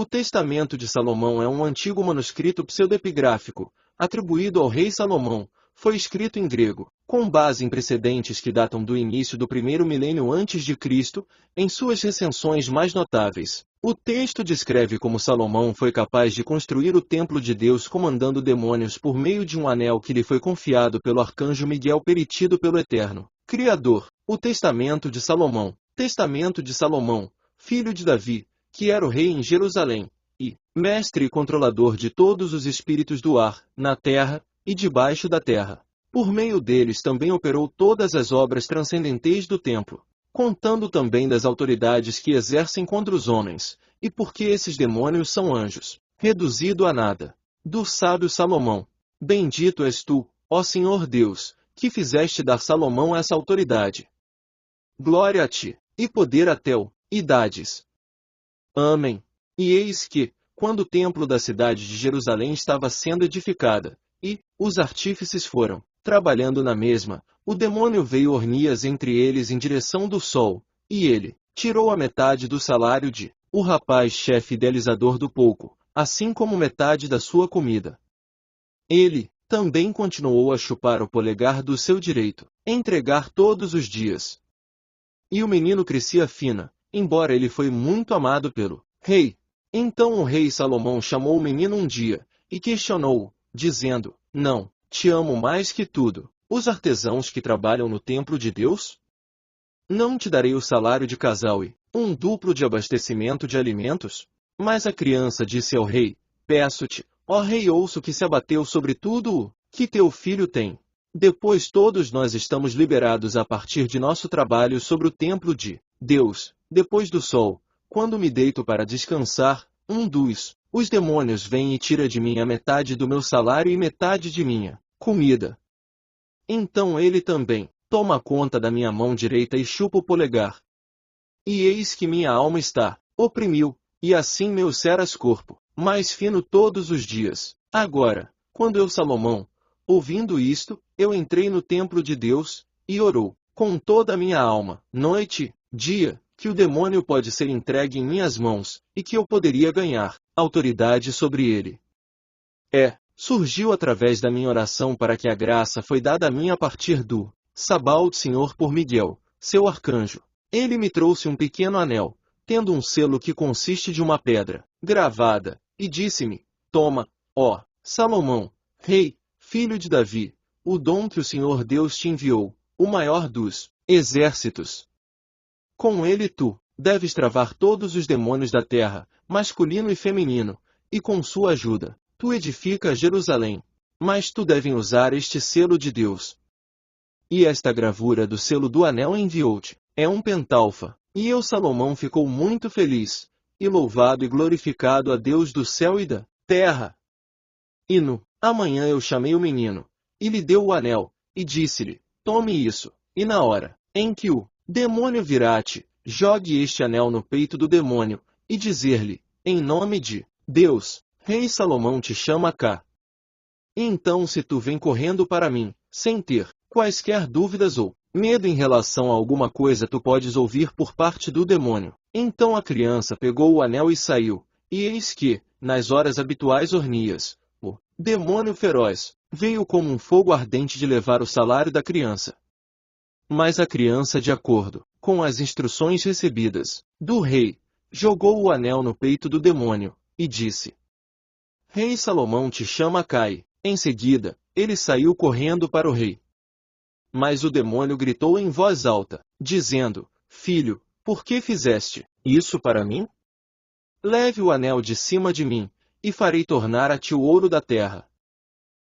O Testamento de Salomão é um antigo manuscrito pseudepigráfico, atribuído ao rei Salomão. Foi escrito em grego, com base em precedentes que datam do início do primeiro milênio antes de Cristo, em suas recensões mais notáveis. O texto descreve como Salomão foi capaz de construir o templo de Deus comandando demônios por meio de um anel que lhe foi confiado pelo arcanjo Miguel peritido pelo Eterno Criador. O Testamento de Salomão. Testamento de Salomão, filho de Davi, que era o rei em Jerusalém, e mestre e controlador de todos os espíritos do ar, na terra e debaixo da terra. Por meio deles também operou todas as obras transcendentais do templo, contando também das autoridades que exercem contra os homens, e porque esses demônios são anjos, reduzido a nada. Do sábio Salomão. Bendito és tu, ó Senhor Deus, que fizeste dar Salomão essa autoridade. Glória a ti, e poder a teu, e dades. Amém. E eis que, quando o templo da cidade de Jerusalém estava sendo edificada, e os artífices foram trabalhando na mesma, o demônio veio Ornias entre eles em direção do sol, e ele tirou a metade do salário de o rapaz-chefe idealizador do pouco, assim como metade da sua comida. Ele também continuou a chupar o polegar do seu direito, entregar todos os dias. E o menino crescia fina, embora ele foi muito amado pelo rei. Então o rei Salomão chamou o menino um dia, e questionou-o, dizendo, não, te amo mais que tudo, os artesãos que trabalham no templo de Deus? Não te darei o salário de casal e um duplo de abastecimento de alimentos? Mas a criança disse ao rei, peço-te, ó rei, ouço que se abateu sobre tudo o que teu filho tem. Depois todos nós estamos liberados a partir de nosso trabalho sobre o templo de Deus, depois do sol, quando me deito para descansar, os demônios vêm e tira de mim a metade do meu salário e metade de minha comida. Então ele também toma conta da minha mão direita e chupa o polegar. E eis que minha alma está oprimiu, e assim meu serás corpo, mais fino todos os dias. Agora, quando eu Salomão, ouvindo isto, eu entrei no templo de Deus, e orou, com toda a minha alma, noite, dia, que o demônio pode ser entregue em minhas mãos, e que eu poderia ganhar autoridade sobre ele. Surgiu através da minha oração para que a graça foi dada a mim a partir do Sabaoth Senhor por Miguel, seu arcanjo. Ele me trouxe um pequeno anel, tendo um selo que consiste de uma pedra, gravada, e disse-me, toma, ó Salomão, rei, filho de Davi, o dom que o Senhor Deus te enviou, o maior dos exércitos. Com ele tu deves travar todos os demônios da terra, masculino e feminino, e com sua ajuda, tu edifica Jerusalém. Mas tu devem usar este selo de Deus. E esta gravura do selo do anel enviou-te. É um pentalfa. E eu Salomão ficou muito feliz, e louvado e glorificado a Deus do céu e da terra. E no amanhã eu chamei o menino, e lhe deu o anel, e disse-lhe, tome isso, e na hora em que o demônio virá-te, jogue este anel no peito do demônio, e dizer-lhe, em nome de Deus, rei Salomão te chama cá. E então se tu vem correndo para mim, sem ter quaisquer dúvidas ou medo em relação a alguma coisa tu podes ouvir por parte do demônio. Então a criança pegou o anel e saiu, e eis que, nas horas habituais Ornias, o demônio feroz, veio como um fogo ardente de levar o salário da criança. Mas a criança, de acordo com as instruções recebidas do rei, jogou o anel no peito do demônio, e disse, Rei Salomão te chama cá e, em seguida, ele saiu correndo para o rei. Mas o demônio gritou em voz alta, dizendo, Filho, por que fizeste isso para mim? Leve o anel de cima de mim, e farei tornar a ti o ouro da terra.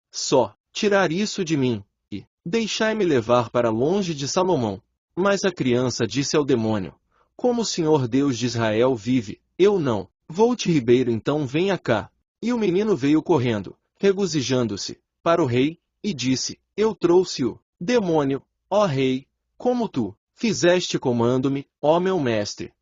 Só tirar isso de mim, e deixai-me levar para longe de Salomão. Mas a criança disse ao demônio, Como o Senhor Deus de Israel vive, eu não vou-te ribeiro, então venha cá. E o menino veio correndo, regozijando-se, para o rei, e disse, Eu trouxe o demônio, ó rei, como tu fizeste comando-me, ó meu mestre.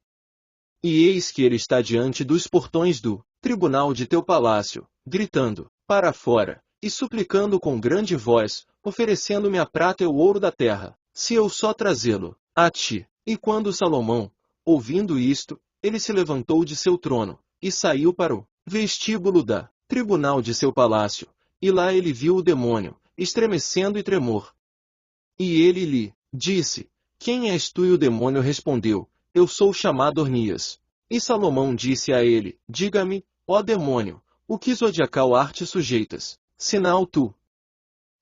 E eis que ele está diante dos portões do tribunal de teu palácio, gritando, para fora, e suplicando com grande voz, oferecendo-me a prata e o ouro da terra, se eu só trazê-lo a ti. E quando Salomão, ouvindo isto, ele se levantou de seu trono, e saiu para o vestíbulo da tribunal de seu palácio, e lá ele viu o demônio, estremecendo e tremor. E ele lhe disse: Quem és tu? E o demônio respondeu: Eu sou chamado Ornias. E Salomão disse a ele: Diga-me, ó demônio, o que zodiacal arte sujeitas, senão tu?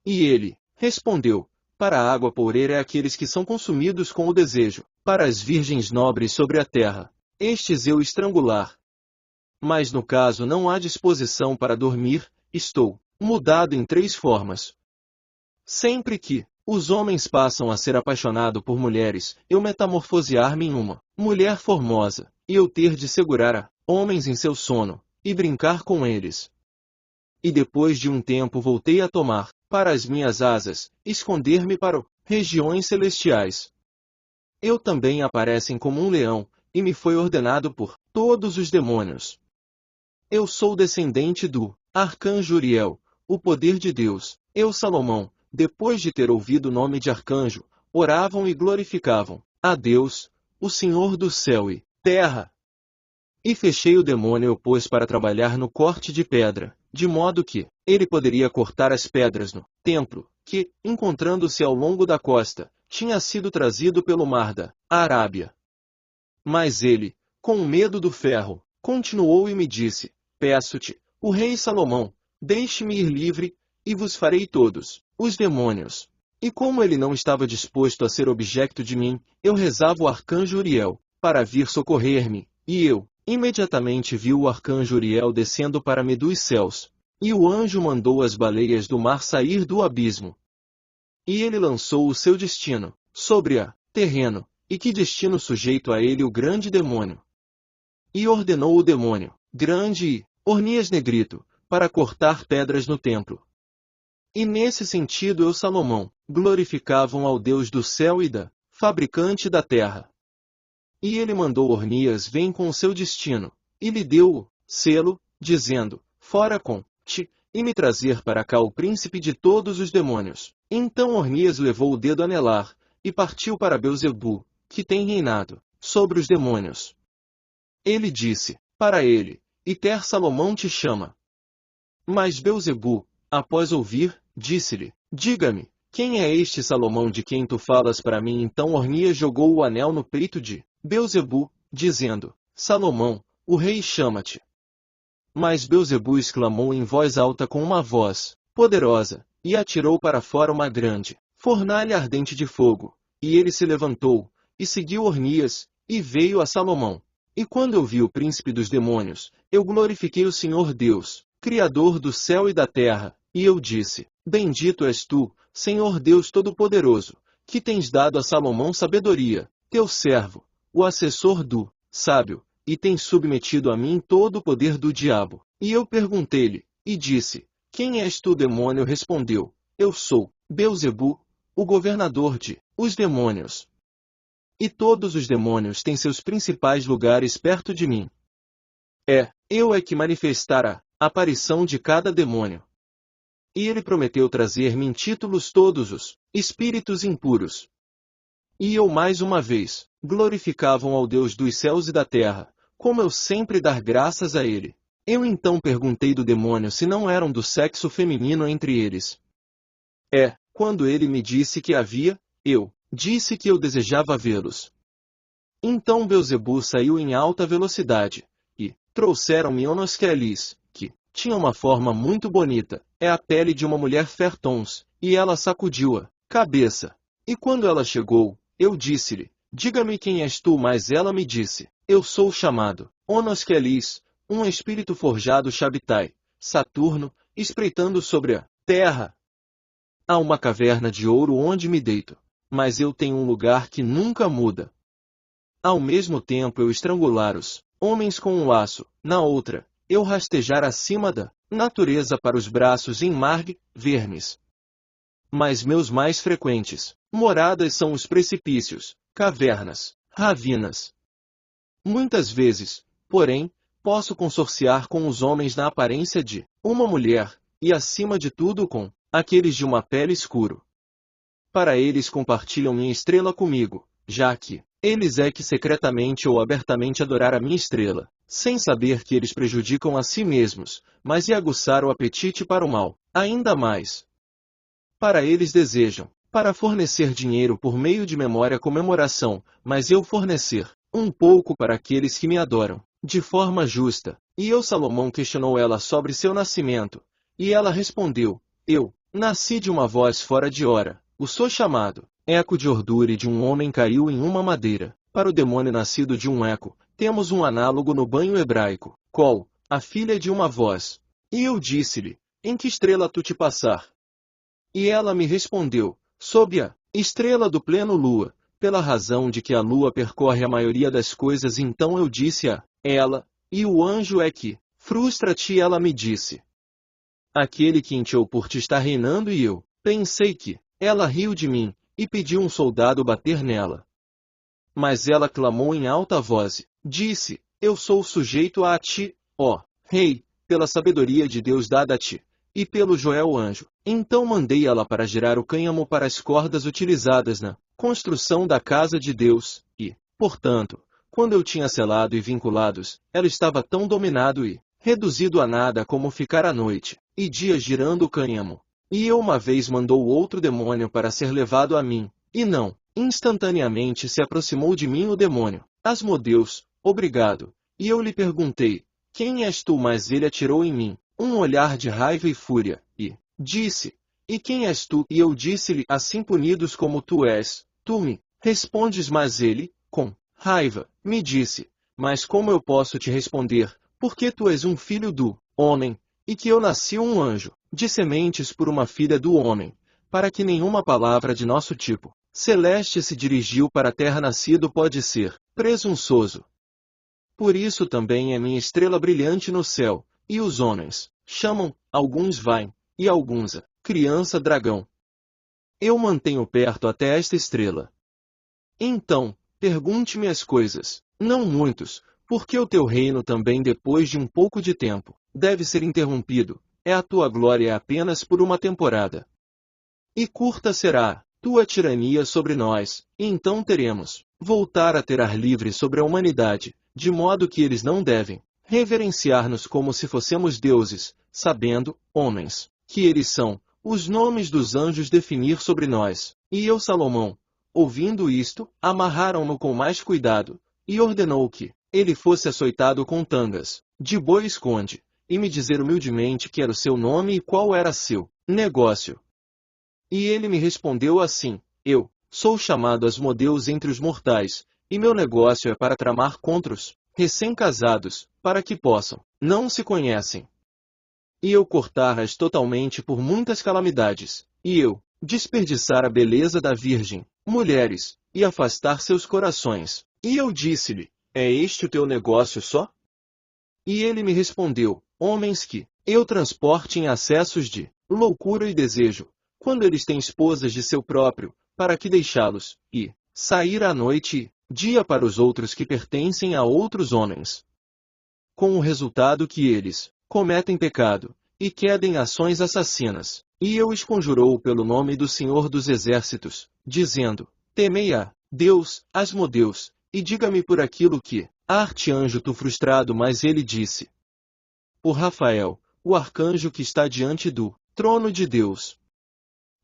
E ele respondeu: Para a água poureira é aqueles que são consumidos com o desejo, para as virgens nobres sobre a terra, estes eu estrangular. Mas no caso não há disposição para dormir, estou mudado em 3 formas. Sempre que os homens passam a ser apaixonados por mulheres, eu metamorfosear-me em uma mulher formosa, e eu ter de segurar a homens em seu sono, e brincar com eles. E depois de um tempo voltei a tomar, para as minhas asas, esconder-me para regiões celestiais. Eu também aparecem como um leão, e me foi ordenado por todos os demônios. Eu sou descendente do arcanjo Uriel, o poder de Deus. Eu, Salomão, depois de ter ouvido o nome de arcanjo, oravam e glorificavam a Deus, o Senhor do céu e terra. E fechei o demônio e o pôs para trabalhar no corte de pedra, de modo que ele poderia cortar as pedras no templo, que, encontrando-se ao longo da costa, tinha sido trazido pelo mar da Arábia. Mas ele, com medo do ferro, continuou e me disse: Peço-te, o rei Salomão, deixe-me ir livre, e vos farei todos os demônios. E como ele não estava disposto a ser objeto de mim, eu rezava o arcanjo Uriel, para vir socorrer-me, e eu imediatamente vi o arcanjo Uriel descendo para me dos céus. E o anjo mandou as baleias do mar sair do abismo. E ele lançou o seu destino sobre a terreno, e que destino sujeito a ele o grande demônio. E ordenou o demônio, grande e Ornias Negrito, para cortar pedras no templo. E nesse sentido eu, Salomão, glorificavam ao Deus do céu e da fabricante da terra. E ele mandou Ornias vem com o seu destino, e lhe deu o selo, dizendo: Fora com ti, e me trazer para cá o príncipe de todos os demônios. Então Ornias levou o dedo anelar, e partiu para Belzebu, que tem reinado sobre os demônios. Ele disse para ele: Iter Salomão te chama. Mas Belzebu, após ouvir, disse-lhe: Diga-me, quem é este Salomão de quem tu falas para mim? Então Ornias jogou o anel no peito de Belzebu, dizendo: Salomão, o rei chama-te. Mas Belzebu exclamou em voz alta com uma voz poderosa, e atirou para fora uma grande fornalha ardente de fogo. E ele se levantou, e seguiu Ornias, e veio a Salomão. E quando eu vi o príncipe dos demônios, eu glorifiquei o Senhor Deus, Criador do céu e da terra, e eu disse: Bendito és tu, Senhor Deus Todo-Poderoso, que tens dado a Salomão sabedoria, teu servo, o assessor do sábio, e tens submetido a mim todo o poder do diabo. E eu perguntei-lhe, e disse: Quem és tu, demônio? Respondeu: Eu sou Belzebu, o governador de os demônios. E todos os demônios têm seus principais lugares perto de mim. Eu é que manifestar a aparição de cada demônio. E ele prometeu trazer-me em títulos todos os espíritos impuros. E eu mais uma vez glorificavam ao Deus dos céus e da terra, como eu sempre dar graças a ele. Eu então perguntei do demônio se não eram do sexo feminino entre eles. Quando ele me disse que havia, eu disse que eu desejava vê-los. Então Belzebu saiu em alta velocidade, e trouxeram-me Onoskelis, que tinha uma forma muito bonita, a pele de uma mulher fertons, e ela sacudiu a cabeça. E quando ela chegou, eu disse-lhe: Diga-me quem és tu, mas ela me disse: Eu sou chamado Onoskelis, um espírito forjado Shabitai, Saturno, espreitando sobre a terra. Há uma caverna de ouro onde me deito, mas eu tenho um lugar que nunca muda. Ao mesmo tempo eu estrangular os homens com um laço, na outra, eu rastejar acima da natureza para os braços em marg, vermes. Mas meus mais frequentes moradas são os precipícios, cavernas, ravinas. Muitas vezes, porém, posso consorciar com os homens na aparência de uma mulher, e acima de tudo com aqueles de uma pele escuro. Para eles compartilham minha estrela comigo, já que Eles é que secretamente ou abertamente adorar a minha estrela, sem saber que eles prejudicam a si mesmos, mas e aguçar o apetite para o mal, ainda mais. Para eles desejam, para fornecer dinheiro por meio de memória comemoração, mas eu fornecer um pouco para aqueles que me adoram, de forma justa. E eu Salomão questionou ela sobre seu nascimento, e ela respondeu, eu nasci de uma voz fora de hora, o sou chamado, eco de ordura e de um homem caiu em uma madeira, para o demônio nascido de um eco, temos um análogo no banho hebraico, Col, a filha de uma voz. E eu disse-lhe, em que estrela tu te passar? E ela me respondeu, sob a estrela do pleno lua, pela razão de que a lua percorre a maioria das coisas. Então eu disse a ela, e o anjo é que, frustra-te. Ela me disse, aquele que encheu por te está reinando. E eu pensei que ela riu de mim, e pediu um soldado bater nela. Mas ela clamou em alta voz, disse, eu sou sujeito a ti, ó rei, pela sabedoria de Deus dada a ti, e pelo Joel anjo. Então mandei ela para gerar o cânhamo para as cordas utilizadas na construção da casa de Deus, e, portanto, quando eu tinha selado e vinculados, ela estava tão dominado e reduzido a nada como ficar a noite e dia girando o cânhamo. E eu uma vez mandou outro demônio para ser levado a mim, e não, instantaneamente se aproximou de mim o demônio. Asmodeus, obrigado. E eu lhe perguntei, quem és tu? Mas ele atirou em mim um olhar de raiva e fúria, e disse, e quem és tu? E eu disse-lhe, assim punidos como tu és, tu me respondes. Mas ele, com raiva, me disse, mas como eu posso te responder, porque tu és um filho do homem, e que eu nasci um anjo, de sementes por uma filha do homem, para que nenhuma palavra de nosso tipo celeste se dirigiu para a terra nascido pode ser presunçoso. Por isso também é minha estrela brilhante no céu, e os homens chamam, alguns Vaim, e alguns a criança dragão. Eu mantenho perto até esta estrela. Então, pergunte-me as coisas, não muitos, porque o teu reino também depois de um pouco de tempo, deve ser interrompido, a tua glória é apenas por uma temporada. E curta será tua tirania sobre nós, e então teremos voltar a ter ar livre sobre a humanidade, de modo que eles não devem reverenciar-nos como se fossemos deuses, sabendo, homens, que eles são os nomes dos anjos definir sobre nós. E eu Salomão, ouvindo isto, amarraram-no com mais cuidado, e ordenou que ele fosse açoitado com tangas de boi esconde, e me dizer humildemente que era o seu nome e qual era seu negócio. E ele me respondeu assim, eu sou chamado Asmodeus entre os mortais, e meu negócio é para tramar contra os recém-casados, para que possam, não se conhecem. E eu cortar-as totalmente por muitas calamidades, e eu desperdiçar a beleza da virgem, mulheres, e afastar seus corações. E eu disse-lhe, é este o teu negócio só? E ele me respondeu, homens que eu transporte em acessos de loucura e desejo, quando eles têm esposas de seu próprio, para que deixá-los, e sair à noite e dia para os outros que pertencem a outros homens. Com o resultado que eles cometem pecado, e quedem ações assassinas. E eu os conjurou pelo nome do Senhor dos Exércitos, dizendo, temei a Deus, Asmodeus, e diga-me por aquilo que arte-anjo tu frustrado. Mas ele disse, por Rafael, o arcanjo que está diante do trono de Deus.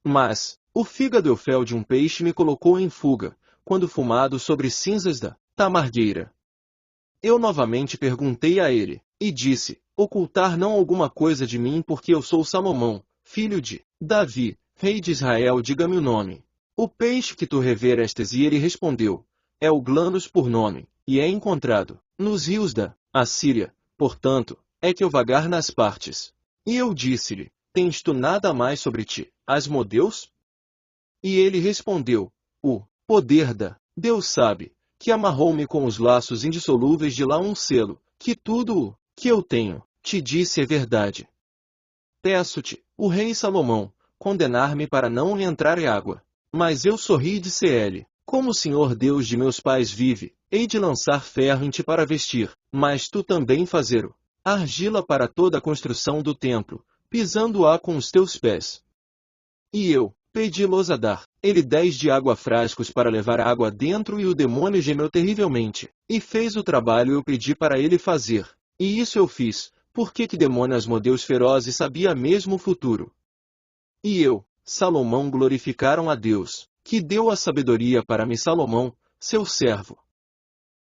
Mas o fígado eufel de um peixe me colocou em fuga, quando fumado sobre cinzas da tamargueira. Eu novamente perguntei a ele, e disse, ocultar não alguma coisa de mim, porque eu sou Salomão, filho de Davi, rei de Israel. Diga-me o nome. O peixe que tu reverestes. E ele respondeu, é o Glanos por nome, e é encontrado nos rios da Assíria, portanto, é que eu vagar nas partes. E eu disse-lhe, tens tu nada mais sobre ti, Asmodeus? E ele respondeu, o poder da Deus sabe, que amarrou-me com os laços indissolúveis de lá um selo, que tudo o que eu tenho, te disse é verdade. Peço-te, o rei Salomão, condenar-me para não lhe entrar água. Mas eu sorri e disse-lhe, como o Senhor Deus de meus pais vive, hei de lançar ferro em ti para vestir, mas tu também fazer-o argila para toda a construção do templo, pisando-a com os teus pés. E eu pedi-los a dar ele 10 de água frascos para levar água dentro e o demônio gemeu terrivelmente, e fez o trabalho eu pedi para ele fazer. E isso eu fiz, porque que demônio Asmodeus feroz e sabia mesmo o futuro. E eu, Salomão glorificaram a Deus, que deu a sabedoria para mim Salomão, seu servo.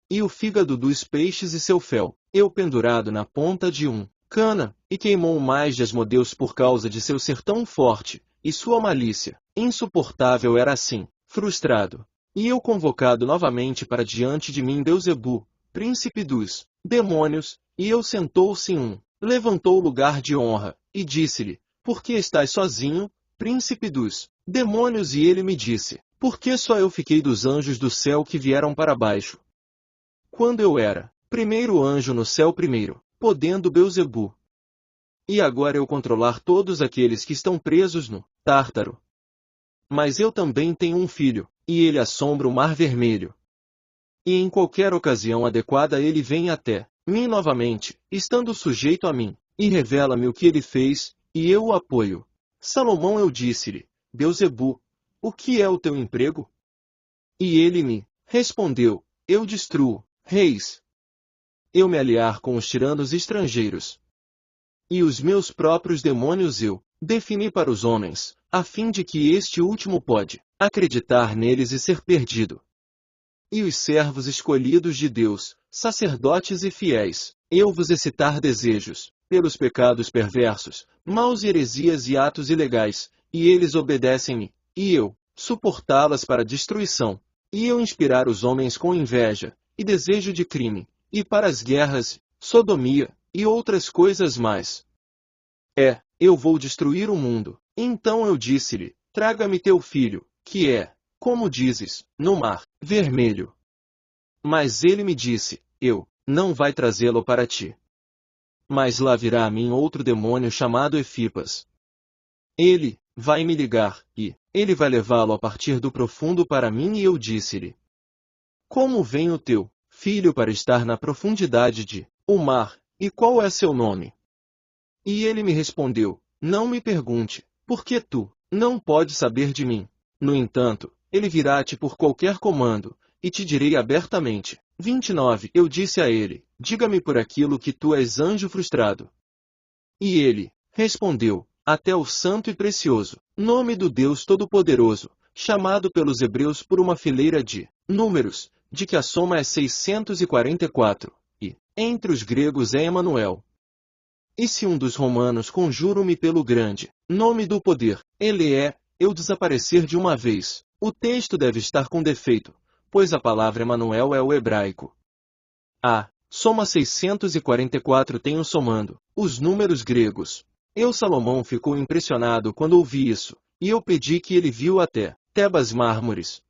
E o fígado dos peixes e seu fel, eu pendurado na ponta de um cana, e queimou mais de Asmodeus por causa de seu ser tão forte, e sua malícia, insuportável era assim, frustrado. E eu convocado novamente para diante de mim Beuzebu, príncipe dos demônios, e eu sentou-se em levantou o lugar de honra, e disse-lhe, por que estás sozinho, príncipe dos demônios? E ele me disse, porque só eu fiquei dos anjos do céu que vieram para baixo. Quando eu era primeiro anjo no céu primeiro, podendo Beuzebu. E agora eu controlar todos aqueles que estão presos no Tártaro. Mas eu também tenho um filho, e ele assombra o Mar Vermelho. E em qualquer ocasião adequada ele vem até mim novamente, estando sujeito a mim, e revela-me o que ele fez, e eu o apoio. Salomão eu disse-lhe, Beuzebu, o que é o teu emprego? E ele me respondeu, eu destruo reis. Eu me aliar com os tiranos estrangeiros. E os meus próprios demônios eu defini para os homens, a fim de que este último pode acreditar neles e ser perdido. E os servos escolhidos de Deus, sacerdotes e fiéis, eu vos excitar desejos, pelos pecados perversos, maus e heresias e atos ilegais, e eles obedecem-me, e eu, suportá-las para destruição, e eu inspirar os homens com inveja, e desejo de crime, e para as guerras, sodomia, e outras coisas mais. Eu vou destruir o mundo. Então eu disse-lhe, traga-me teu filho, que é, como dizes, no Mar Vermelho. Mas ele me disse, não vai trazê-lo para ti. Mas lá virá a mim outro demônio chamado Efipas. Ele vai me ligar, e ele vai levá-lo a partir do profundo para mim. E eu disse-lhe, como vem o teu filho para estar na profundidade de o mar, e qual é seu nome? E ele me respondeu, não me pergunte, porque tu não podes saber de mim. No entanto, ele virá-te por qualquer comando, e te direi abertamente. 29 Eu disse a ele, diga-me por aquilo que tu és anjo frustrado. E ele respondeu, até o santo e precioso nome do Deus Todo-Poderoso, chamado pelos hebreus por uma fileira de números, de que a soma é 644, e, entre os gregos é Emanuel. E se um dos romanos conjuro-me pelo grande nome do poder, ele eu desaparecer de uma vez, o texto deve estar com defeito, pois a palavra Emanuel é o hebraico. Soma 644 tenho somando, os números gregos. Salomão ficou impressionado quando ouvi isso, e eu pedi que ele viu até Tebas mármores.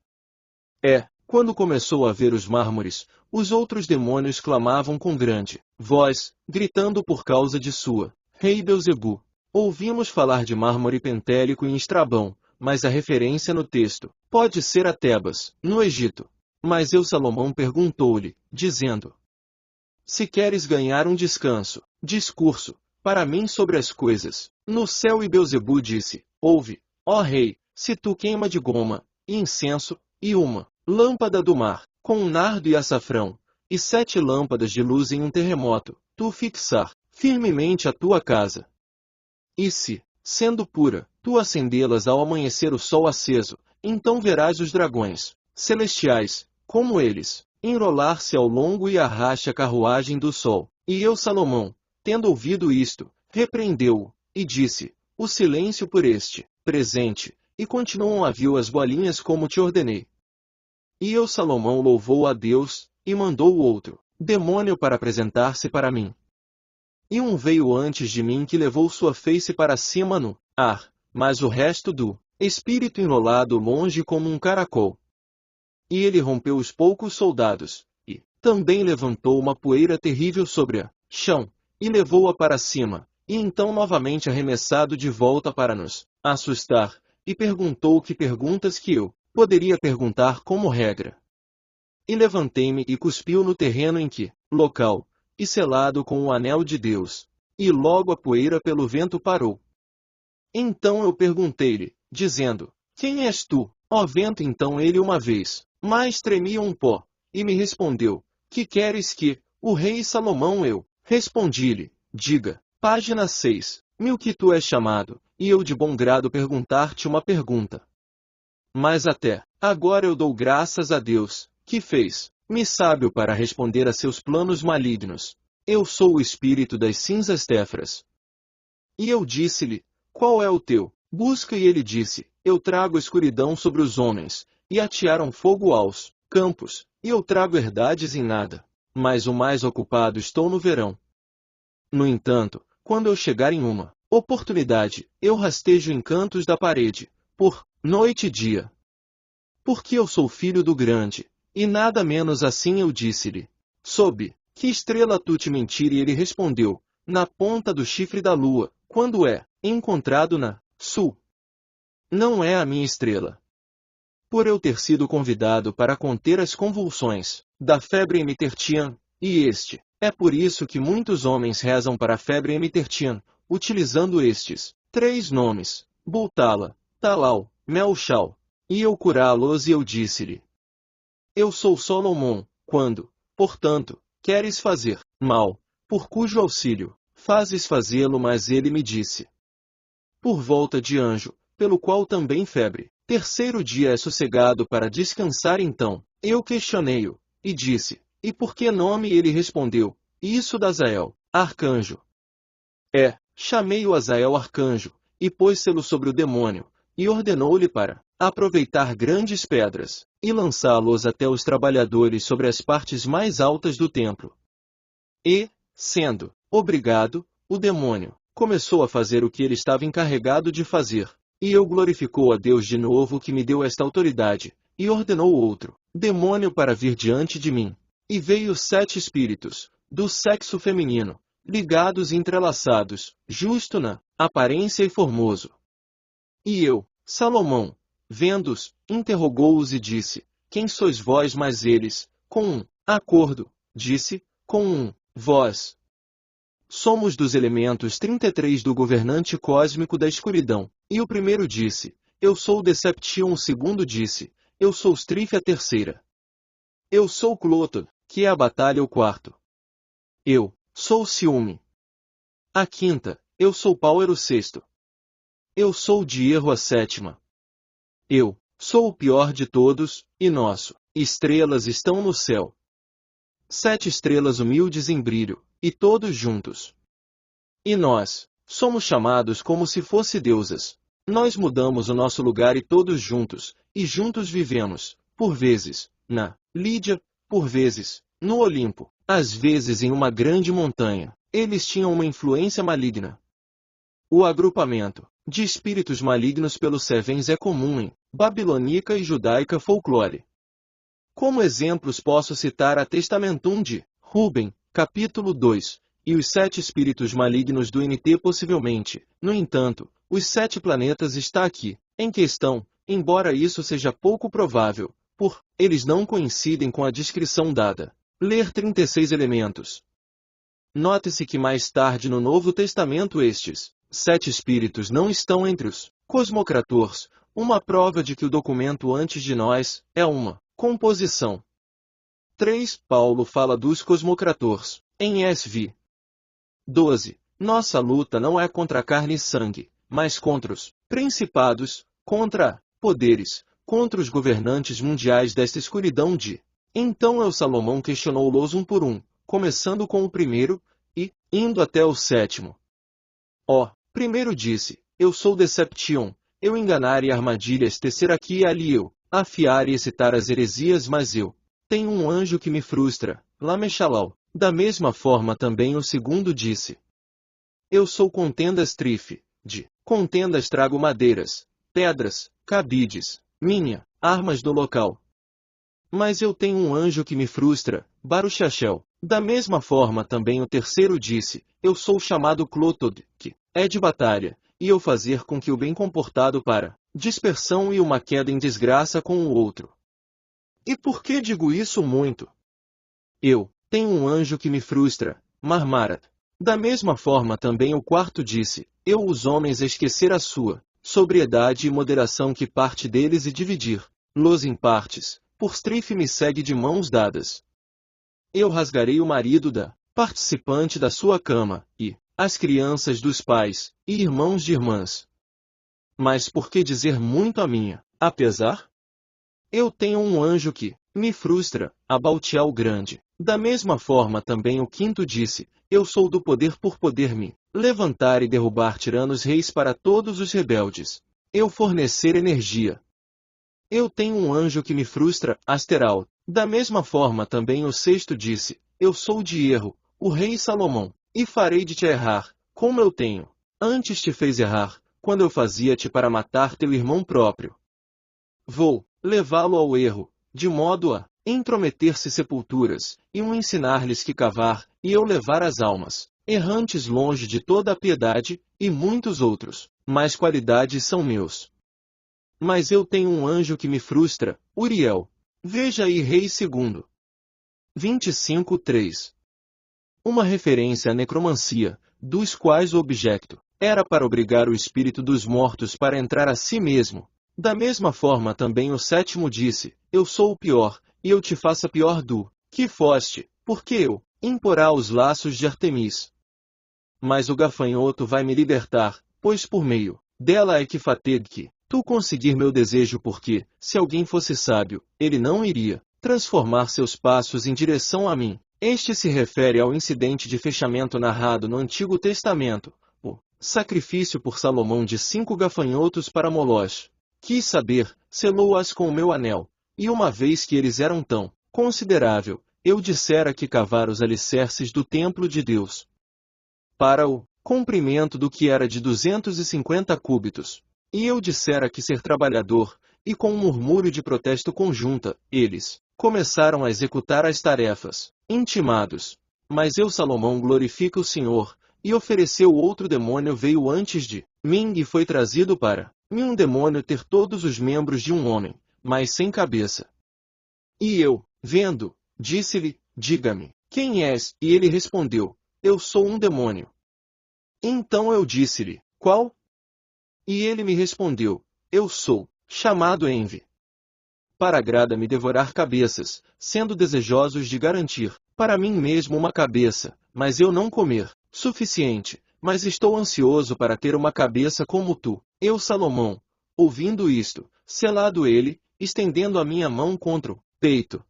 Quando começou a ver os mármores, os outros demônios clamavam com grande voz, gritando por causa de sua rei Beuzebu. Ouvimos falar de mármore pentélico em Estrabão, mas a referência no texto pode ser a Tebas, no Egito. Mas Salomão perguntou-lhe, dizendo, se queres ganhar um discurso, para mim sobre as coisas no céu. E Beuzebu disse, ouve, ó rei, se tu queima de goma, e incenso, e uma lâmpada do mar, com um nardo e açafrão, e 7 lâmpadas de luz em um terremoto, tu fixar firmemente a tua casa. E se, sendo pura, tu acendê-las ao amanhecer o sol aceso, então verás os dragões celestiais, como eles, enrolar-se ao longo e arraste a carruagem do sol. E Salomão, tendo ouvido isto, repreendeu-o, e disse, o silêncio por este presente, e continuam a viu as bolinhas como te ordenei. E Salomão louvou a Deus, e mandou o outro demônio para apresentar-se para mim. E um veio antes de mim que levou sua face para cima no ar, mas o resto do espírito enrolado longe como um caracol. E ele rompeu os poucos soldados, e também levantou uma poeira terrível sobre a chão, e levou-a para cima, e então novamente arremessado de volta para nos assustar, e perguntou que perguntas que eu poderia perguntar como regra. E levantei-me e cuspiu no terreno em que local, e selado com o anel de Deus. E logo a poeira pelo vento parou. Então eu perguntei-lhe, dizendo, quem és tu, Ó vento, então ele uma vez, mas tremia um pó, e me respondeu: que queres que, o rei Salomão? Eu respondi-lhe: diga, página 6, mil que tu és chamado, e eu de bom grado perguntar-te uma pergunta. Mas até agora eu dou graças a Deus, que fez-me sábio para responder a seus planos malignos. Eu sou o espírito das cinzas Tefras. E eu disse-lhe: qual é o teu? Busca. E ele disse: eu trago escuridão sobre os homens, e atearam fogo aos campos, e eu trago herdades em nada. Mas o mais ocupado estou no verão. No entanto, quando eu chegar em uma oportunidade, eu rastejo em cantos da parede, por noite e dia. Porque eu sou filho do grande, e nada menos assim. Eu disse-lhe: sob que estrela tu te mentir? E ele respondeu: na ponta do chifre da lua, quando é encontrado na sul. Não é a minha estrela. Por eu ter sido convidado para conter as convulsões da febre Emitertian, e este é por isso que muitos homens rezam para a febre Emitertian, utilizando estes 3 nomes: Bultala, Talal, Melchal. E eu curá-los. E eu disse-lhe: eu sou Salomão, quando, portanto, queres fazer mal, por cujo auxílio fazes fazê-lo? Mas ele me disse: por volta de anjo, pelo qual também febre. Terceiro dia é sossegado para descansar. Então eu questionei-o, e disse: e por que nome? Ele respondeu: isso da Azael, arcanjo. Chamei-o Azael arcanjo, e pôs selo sobre o demônio, e ordenou-lhe para aproveitar grandes pedras, e lançá-los até os trabalhadores sobre as partes mais altas do templo. E, sendo obrigado, o demônio começou a fazer o que ele estava encarregado de fazer. E eu glorificou a Deus de novo, que me deu esta autoridade, e ordenou outro demônio para vir diante de mim. E veio 7 espíritos, do sexo feminino, ligados e entrelaçados, justo na aparência e formoso. E eu, Salomão, vendo-os, interrogou-os e disse: quem sois vós? Mas eles, com um acordo, disse: com um, vós somos dos elementos 33 do governante cósmico da escuridão. E o primeiro disse: eu sou o Deception. O segundo disse: eu sou Strife. A terceira: eu sou Clotho, que é a batalha. O quarto: eu sou Ciúme. A quinta: eu sou Power. O sexto: eu sou de erro. A sétima: eu sou o pior de todos, e nosso estrelas estão no céu. 7 estrelas humildes em brilho, e todos juntos. E nós somos chamados como se fosse deusas. Nós mudamos o nosso lugar e todos juntos, e juntos vivemos, por vezes, na Lídia, por vezes, no Olimpo, às vezes em uma grande montanha. Eles tinham uma influência maligna. O agrupamento de espíritos malignos pelos Sevens é comum em babilônica e judaica folclore. Como exemplos posso citar a Testamentum de Rubem, capítulo 2, e os 7 espíritos malignos do NT possivelmente. No entanto, os 7 planetas está aqui em questão, embora isso seja pouco provável, por eles não coincidem com a descrição dada. Ler 36 elementos. Note-se que mais tarde no Novo Testamento estes 7 espíritos não estão entre os cosmocratores, uma prova de que o documento antes de nós é uma composição. 3. Paulo fala dos cosmocratores, em SV 12. Nossa luta não é contra a carne e sangue, mas contra os principados, contra poderes, contra os governantes mundiais desta escuridão de. Então eu, Salomão, questionou-los um por um, começando com o primeiro, e indo até o 7º. Primeiro disse: eu sou Deception, eu enganar e armadilhas tecer aqui e ali, eu afiar e excitar as heresias, mas eu tenho um anjo que me frustra, Lamechalal. Da mesma forma também o segundo disse: eu sou contendas Trife, de contendas trago madeiras, pedras, cabides, minha, armas do local. Mas eu tenho um anjo que me frustra, Baruchachel. Da mesma forma também o terceiro disse: eu sou chamado Clotod, que é de batalha, e eu fazer com que o bem comportado para dispersão e uma queda em desgraça com o outro. E por que digo isso muito? Eu tenho um anjo que me frustra, Marmarat. Da mesma forma também o quarto disse: eu os homens esquecer a sua sobriedade e moderação que parte deles e dividir-los em partes, por strife me segue de mãos dadas. Eu rasgarei o marido da participante da sua cama, e as crianças dos pais, e irmãos de irmãs. Mas por que dizer muito a minha, apesar? Eu tenho um anjo que me frustra, a Baltial grande. Da mesma forma também o quinto disse, eu sou do poder por poder me levantar e derrubar tiranos reis para todos os rebeldes. Eu fornecer energia. Eu tenho um anjo que me frustra, Asteral. Da mesma forma também o sexto disse, eu sou de erro, o rei Salomão, e farei de te errar, como eu tenho. Antes te fez errar, quando eu fazia-te para matar teu irmão próprio. Vou levá-lo ao erro, de modo a intrometer-se sepulturas, e ensinar-lhes que cavar, e eu levar as almas errantes longe de toda a piedade, e muitos outros, mais qualidades são meus. Mas eu tenho um anjo que me frustra, Uriel. Veja aí Reis 2. 25:3. Uma referência à necromancia, dos quais o objeto era para obrigar o espírito dos mortos para entrar a si mesmo. Da mesma forma também o sétimo disse, eu sou o pior, e eu te faço pior do que foste, porque eu imporá os laços de Artemis. Mas o gafanhoto vai me libertar, pois por meio dela é que fateg tu conseguir meu desejo porque, se alguém fosse sábio, ele não iria transformar seus passos em direção a mim. Este se refere ao incidente de fechamento narrado no Antigo Testamento, o sacrifício por Salomão de 5 gafanhotos para Moloch. Quis saber, selou-as com o meu anel, e uma vez que eles eram tão considerável, eu dissera que cavar os alicerces do templo de Deus para o comprimento do que era de 250 cúbitos. E eu dissera que ser trabalhador, e com um murmúrio de protesto conjunta, eles começaram a executar as tarefas, intimados. Mas eu, Salomão, glorifica o Senhor, e ofereceu outro demônio veio antes de mim e foi trazido para mim um demônio ter todos os membros de um homem, mas sem cabeça. E eu, vendo, disse-lhe, diga-me, quem és? E ele respondeu, eu sou um demônio. Então eu disse-lhe, qual? E ele me respondeu, eu sou, chamado Envy. Para agrada-me devorar cabeças, sendo desejosos de garantir, para mim mesmo uma cabeça, mas eu não comer, suficiente, mas estou ansioso para ter uma cabeça como tu. Eu Salomão, ouvindo isto, selado ele, estendendo a minha mão contra o peito.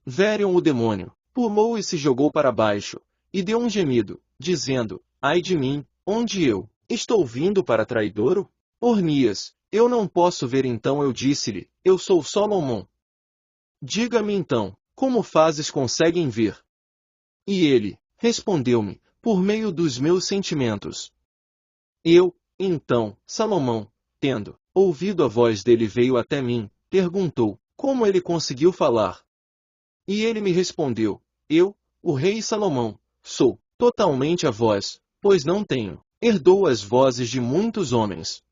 Veriam o demônio, pulou e se jogou para baixo, e deu um gemido, dizendo, ai de mim, onde eu estou vindo para traidouro? Ornias, eu não posso ver então eu disse-lhe, eu sou Salomão. Diga-me então, como fazes conseguem ver? E ele, respondeu-me, por meio dos meus sentimentos. Eu, então, Salomão, tendo ouvido a voz dele veio até mim, perguntou, como ele conseguiu falar? E ele me respondeu, eu, o rei Salomão, sou totalmente a voz, pois não tenho, herdou as vozes de muitos homens.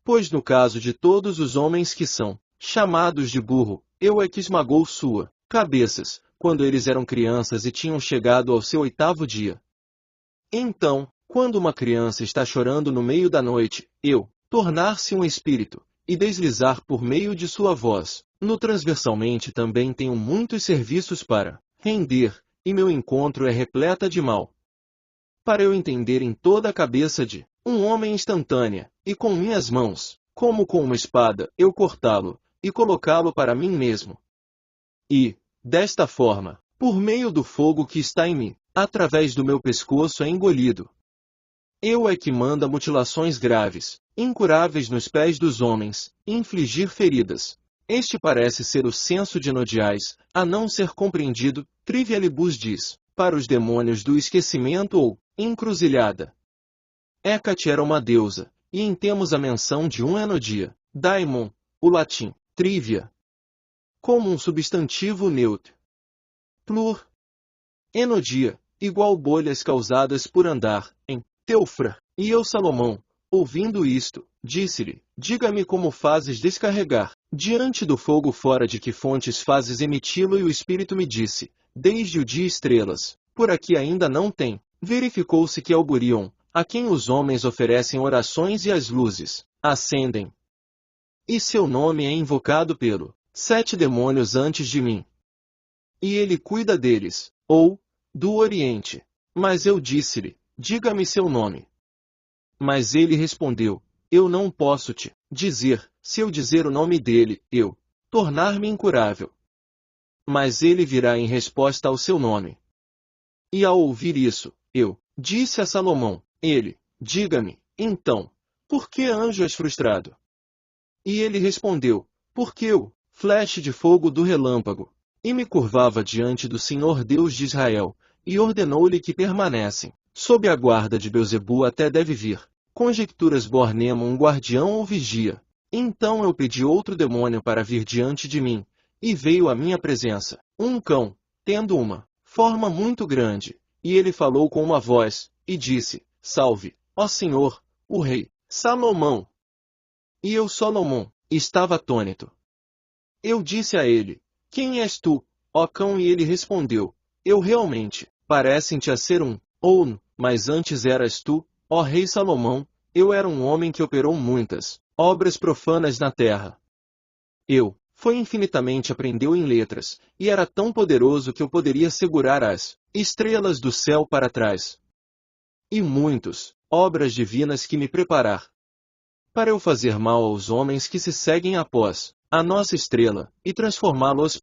Pois no caso de todos os homens que são chamados de burro, eu é que esmagou sua cabeças, quando eles eram crianças e tinham chegado ao seu 8º dia. Então, quando uma criança está chorando no meio da noite, eu, tornar-se um espírito, e deslizar por meio de sua voz, no transversalmente também tenho muitos serviços para render, e meu encontro é repleta de mal. Para eu entender em toda a cabeça de um homem instantânea, e com minhas mãos, como com uma espada, eu cortá-lo, e colocá-lo para mim mesmo. E, desta forma, por meio do fogo que está em mim, através do meu pescoço é engolido. Eu é que manda mutilações graves, incuráveis nos pés dos homens, e infligir feridas. Este parece ser o senso de Nodiais, a não ser compreendido, Trivialibus diz, para os demônios do esquecimento ou encruzilhada. Hecate era uma deusa, e em temos a menção de um enodia, daimon, o latim, trivia, como um substantivo neutro. Plur. Enodia, igual bolhas causadas por andar, em Teufra. E eu Salomão, ouvindo isto, disse-lhe, diga-me como fazes descarregar, diante do fogo fora de que fontes fazes emiti-lo e o Espírito me disse, desde o dia estrelas, por aqui ainda não tem. Verificou-se que Alburion, a quem os homens oferecem orações e as luzes, ascendem. E seu nome é invocado pelo 7 demônios antes de mim. E ele cuida deles, ou, do Oriente. Mas eu disse-lhe, diga-me seu nome. Mas ele respondeu, eu não posso te dizer, se eu dizer o nome dele, eu tornar-me incurável. Mas ele virá em resposta ao seu nome. E ao ouvir isso, eu disse a Salomão, ele, diga-me, então, por que anjo és frustrado? E ele respondeu, porque eu, flecha de fogo do relâmpago, e me curvava diante do Senhor Deus de Israel, e ordenou-lhe que permanecem, sob a guarda de Belzebu até deve vir. Conjecturas Bornemo um guardião ou vigia. Então eu pedi outro demônio para vir diante de mim, e veio à minha presença, um cão, tendo uma forma muito grande, e ele falou com uma voz, e disse, salve, ó Senhor, o rei, Salomão. E eu, Salomão, estava atônito. Eu disse a ele, quem és tu, ó cão? E ele respondeu, eu realmente, parecem-te a ser mas antes eras tu, ó rei Salomão, eu era um homem que operou muitas obras profanas na terra. Foi infinitamente aprendeu em letras, e era tão poderoso que eu poderia segurar as estrelas do céu para trás. E muitos obras divinas que me preparar para eu fazer mal aos homens que se seguem após a nossa estrela, e transformá-los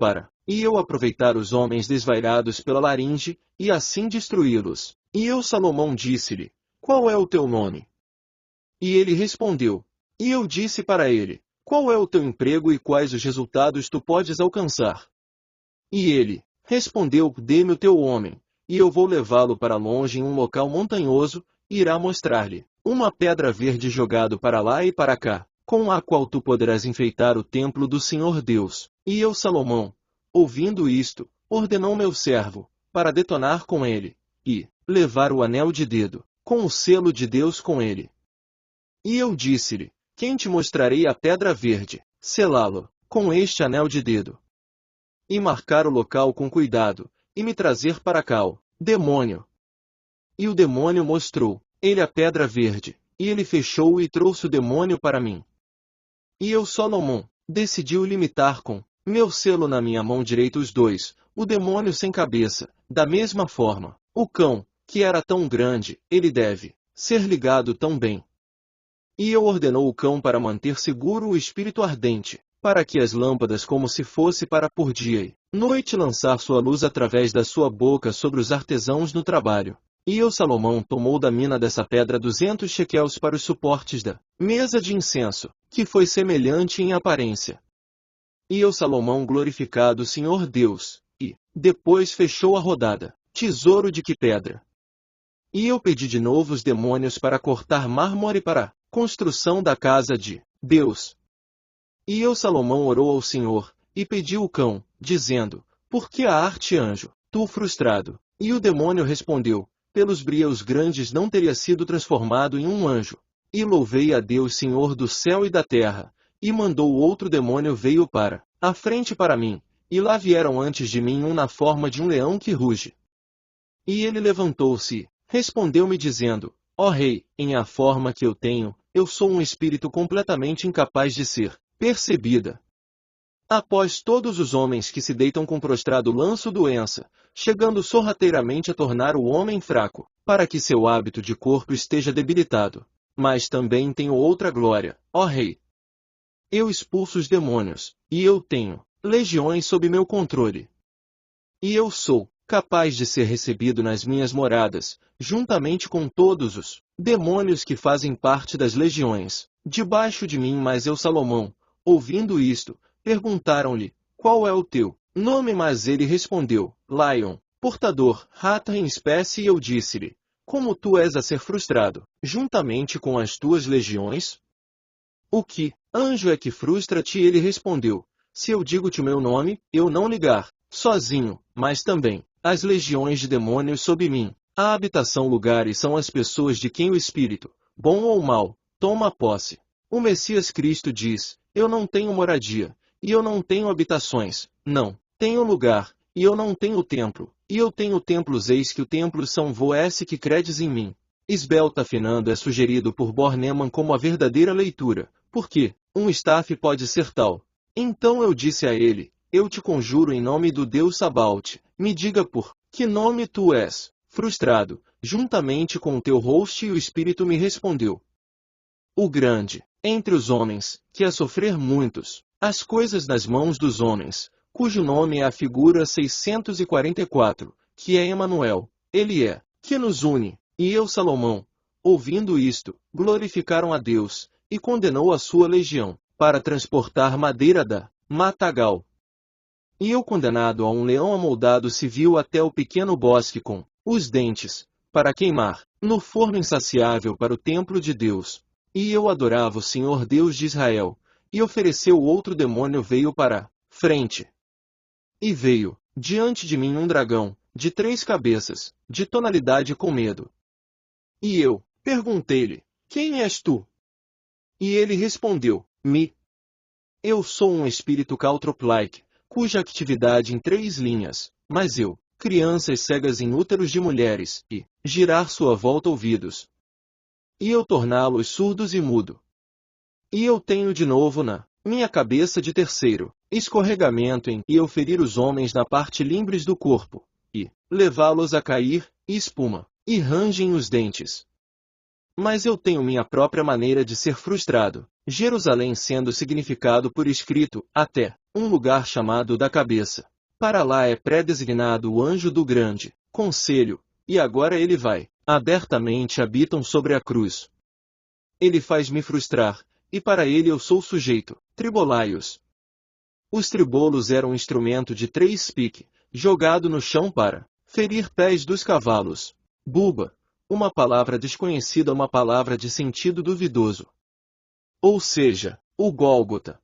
e eu aproveitar os homens desvairados pela laringe, e assim destruí-los. E eu, Salomão, disse-lhe, qual é o teu nome? E ele respondeu, e eu disse para ele, qual é o teu emprego e quais os resultados tu podes alcançar? E ele respondeu, dê-me o teu homem, e eu vou levá-lo para longe em um local montanhoso, e irá mostrar-lhe uma pedra verde jogado para lá e para cá, com a qual tu poderás enfeitar o templo do Senhor Deus. E eu, Salomão, ouvindo isto, ordenou meu servo, para detonar com ele, e levar o anel de dedo, com o selo de Deus com ele. E eu disse-lhe, quem te mostrarei a pedra verde, selá-lo, com este anel de dedo. E marcar o local com cuidado, e me trazer para cá o demônio. E o demônio mostrou, ele a pedra verde, e ele fechou e trouxe o demônio para mim. E eu, Salomão, decidiu limitar com meu selo na minha mão direita os dois, o demônio sem cabeça, da mesma forma, o cão, que era tão grande, ele deve ser ligado tão bem. E eu ordenou o cão para manter seguro o espírito ardente, para que as lâmpadas como se fosse para por dia e noite lançar sua luz através da sua boca sobre os artesãos no trabalho. E eu, Salomão, tomou da mina dessa pedra 200 shequels para os suportes da mesa de incenso, que foi semelhante em aparência. E eu, Salomão, glorificado o Senhor Deus, e depois fechou a rodada, tesouro de que pedra? E eu pedi de novo os demônios para cortar mármore para a construção da casa de Deus. E eu, Salomão, orou ao Senhor, e pediu o cão, dizendo, por que a arte anjo, tu frustrado? E o demônio respondeu, pelos brios grandes não teria sido transformado em um anjo. E louvei a Deus Senhor do céu e da terra, e mandou outro demônio veio para a frente para mim, e lá vieram antes de mim um na forma de um leão que ruge. E ele levantou-se, respondeu-me dizendo, ó rei, em a forma que eu tenho, eu sou um espírito completamente incapaz de ser percebida. Após todos os homens que se deitam com prostrado lanço doença, chegando sorrateiramente a tornar o homem fraco, para que seu hábito de corpo esteja debilitado. Mas também tenho outra glória, ó rei. Eu expulso os demônios, e eu tenho legiões sob meu controle. E eu sou capaz de ser recebido nas minhas moradas, juntamente com todos os demônios que fazem parte das legiões, debaixo de mim. Mas eu, Salomão, ouvindo isto, perguntaram-lhe, qual é o teu nome? Mas ele respondeu, Lion, portador, rata em espécie. E eu disse-lhe, como tu és a ser frustrado, juntamente com as tuas legiões? O que anjo é que frustra-te? E ele respondeu, se eu digo-te o meu nome, eu não ligar, sozinho, mas também as legiões de demônios sob mim. A habitação lugares são as pessoas de quem o espírito, bom ou mau, toma posse. O Messias Cristo diz, eu não tenho moradia, e eu não tenho habitações, não, tenho lugar, e eu não tenho templo, e eu tenho templos. Eis que o templo são vós que credes em mim. Esbelta afinando é sugerido por Bornemann como a verdadeira leitura, Porque um staff pode ser tal. Então eu disse a ele, eu te conjuro em nome do Deus Sabaote, me diga por que nome tu és, frustrado, juntamente com o teu host, e o Espírito me respondeu. O grande, entre os homens, que a sofrer muitos, as coisas nas mãos dos homens, cujo nome é a figura 644, que é Emanuel, ele é, que nos une, e eu Salomão, ouvindo isto, glorificaram a Deus, e condenou a sua legião, para transportar madeira da matagal. E eu condenado a um leão amoldado se viu até o pequeno bosque com os dentes, para queimar, no forno insaciável para o templo de Deus. E eu adorava o Senhor Deus de Israel, e ofereceu outro demônio veio para frente. E veio, diante de mim um dragão, de 3 cabeças, de tonalidade com medo. E eu perguntei-lhe, quem és tu? E ele respondeu, eu sou um espírito caltroplike, cuja atividade em 3 linhas, mas eu, crianças cegas em úteros de mulheres, e girar sua volta ouvidos. E eu torná-los surdos e mudo. E eu tenho de novo na minha cabeça de terceiro, escorregamento em e eu ferir os homens na parte limbres do corpo, e levá-los a cair, e espuma, e rangem os dentes. Mas eu tenho minha própria maneira de ser frustrado, Jerusalém sendo significado por escrito, até, um lugar chamado da cabeça. Para lá é pré-designado o anjo do grande conselho, e agora ele vai, abertamente habitam sobre a cruz. Ele faz-me frustrar, e para ele eu sou sujeito, tribolaios. Os tribolos eram um instrumento de 3 pique, jogado no chão para ferir pés dos cavalos. Buba, uma palavra desconhecida, uma palavra de sentido duvidoso. Ou seja, o Gólgota.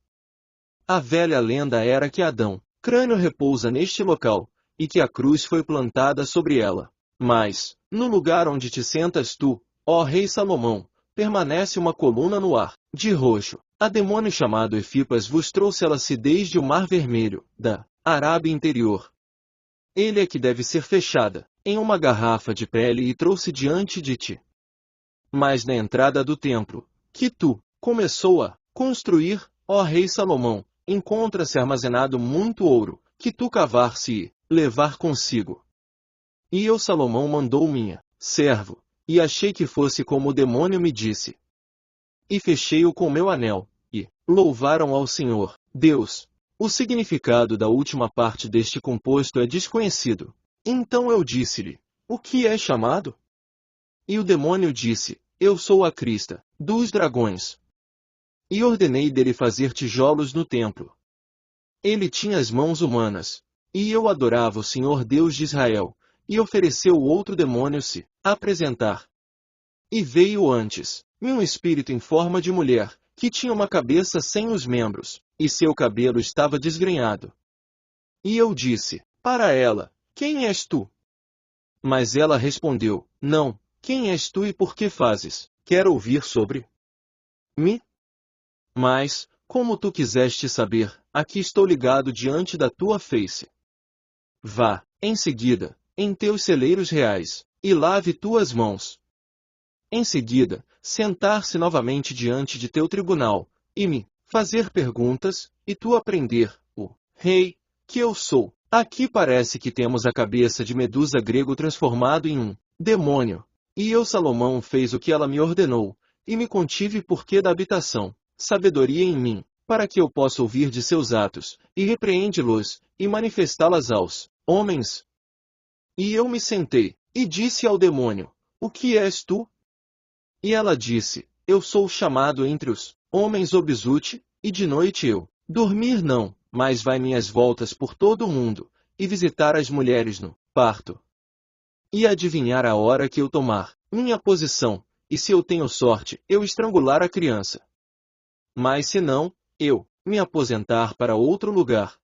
A velha lenda era que Adão, crânio repousa neste local, e que a cruz foi plantada sobre ela. Mas, no lugar onde te sentas tu, ó rei Salomão, permanece uma coluna no ar, de roxo. A demônio chamado Efipas vos trouxe ela-se desde o Mar Vermelho, da Arábia interior. Ele é que deve ser fechada, em uma garrafa de pele e trouxe diante de ti. Mas na entrada do templo, que tu começou a construir, ó rei Salomão, encontra-se armazenado muito ouro, que tu cavar-se e levar consigo. E eu Salomão mandou minha servo, e achei que fosse como o demônio me disse. E fechei-o com meu anel, e louvaram ao Senhor, Deus. O significado da última parte deste composto é desconhecido. Então eu disse-lhe, o que é chamado? E o demônio disse, eu sou a crista, dos dragões. E ordenei dele fazer tijolos no templo. Ele tinha as mãos humanas, e eu adorava o Senhor Deus de Israel, e ofereceu o outro demônio se apresentar. E veio antes, um espírito em forma de mulher, que tinha uma cabeça sem os membros, e seu cabelo estava desgrenhado. E eu disse, para ela, quem és tu? Mas ela respondeu, não, quem és tu e por que fazes? Quero ouvir sobre mim. Mas, como tu quiseste saber, aqui estou ligado diante da tua face. Vá, em seguida, em teus celeiros reais, e lave tuas mãos. Em seguida, sentar-se novamente diante de teu tribunal, e me fazer perguntas, e tu aprender, o rei, que eu sou. Aqui parece que temos a cabeça de Medusa grego transformado em um demônio. E eu Salomão fez o que ela me ordenou, e me contive porque da habitação, sabedoria em mim, para que eu possa ouvir de seus atos, e repreende-los, e manifestá-las aos homens. E eu me sentei, e disse ao demônio, o que és tu? E ela disse, eu sou chamado entre os homens obsute, e de noite eu dormir não, mas vai minhas voltas por todo o mundo, e visitar as mulheres no parto. E adivinhar a hora que eu tomar minha posição, e se eu tenho sorte, eu estrangular a criança. Mas se não, eu me aposentar para outro lugar.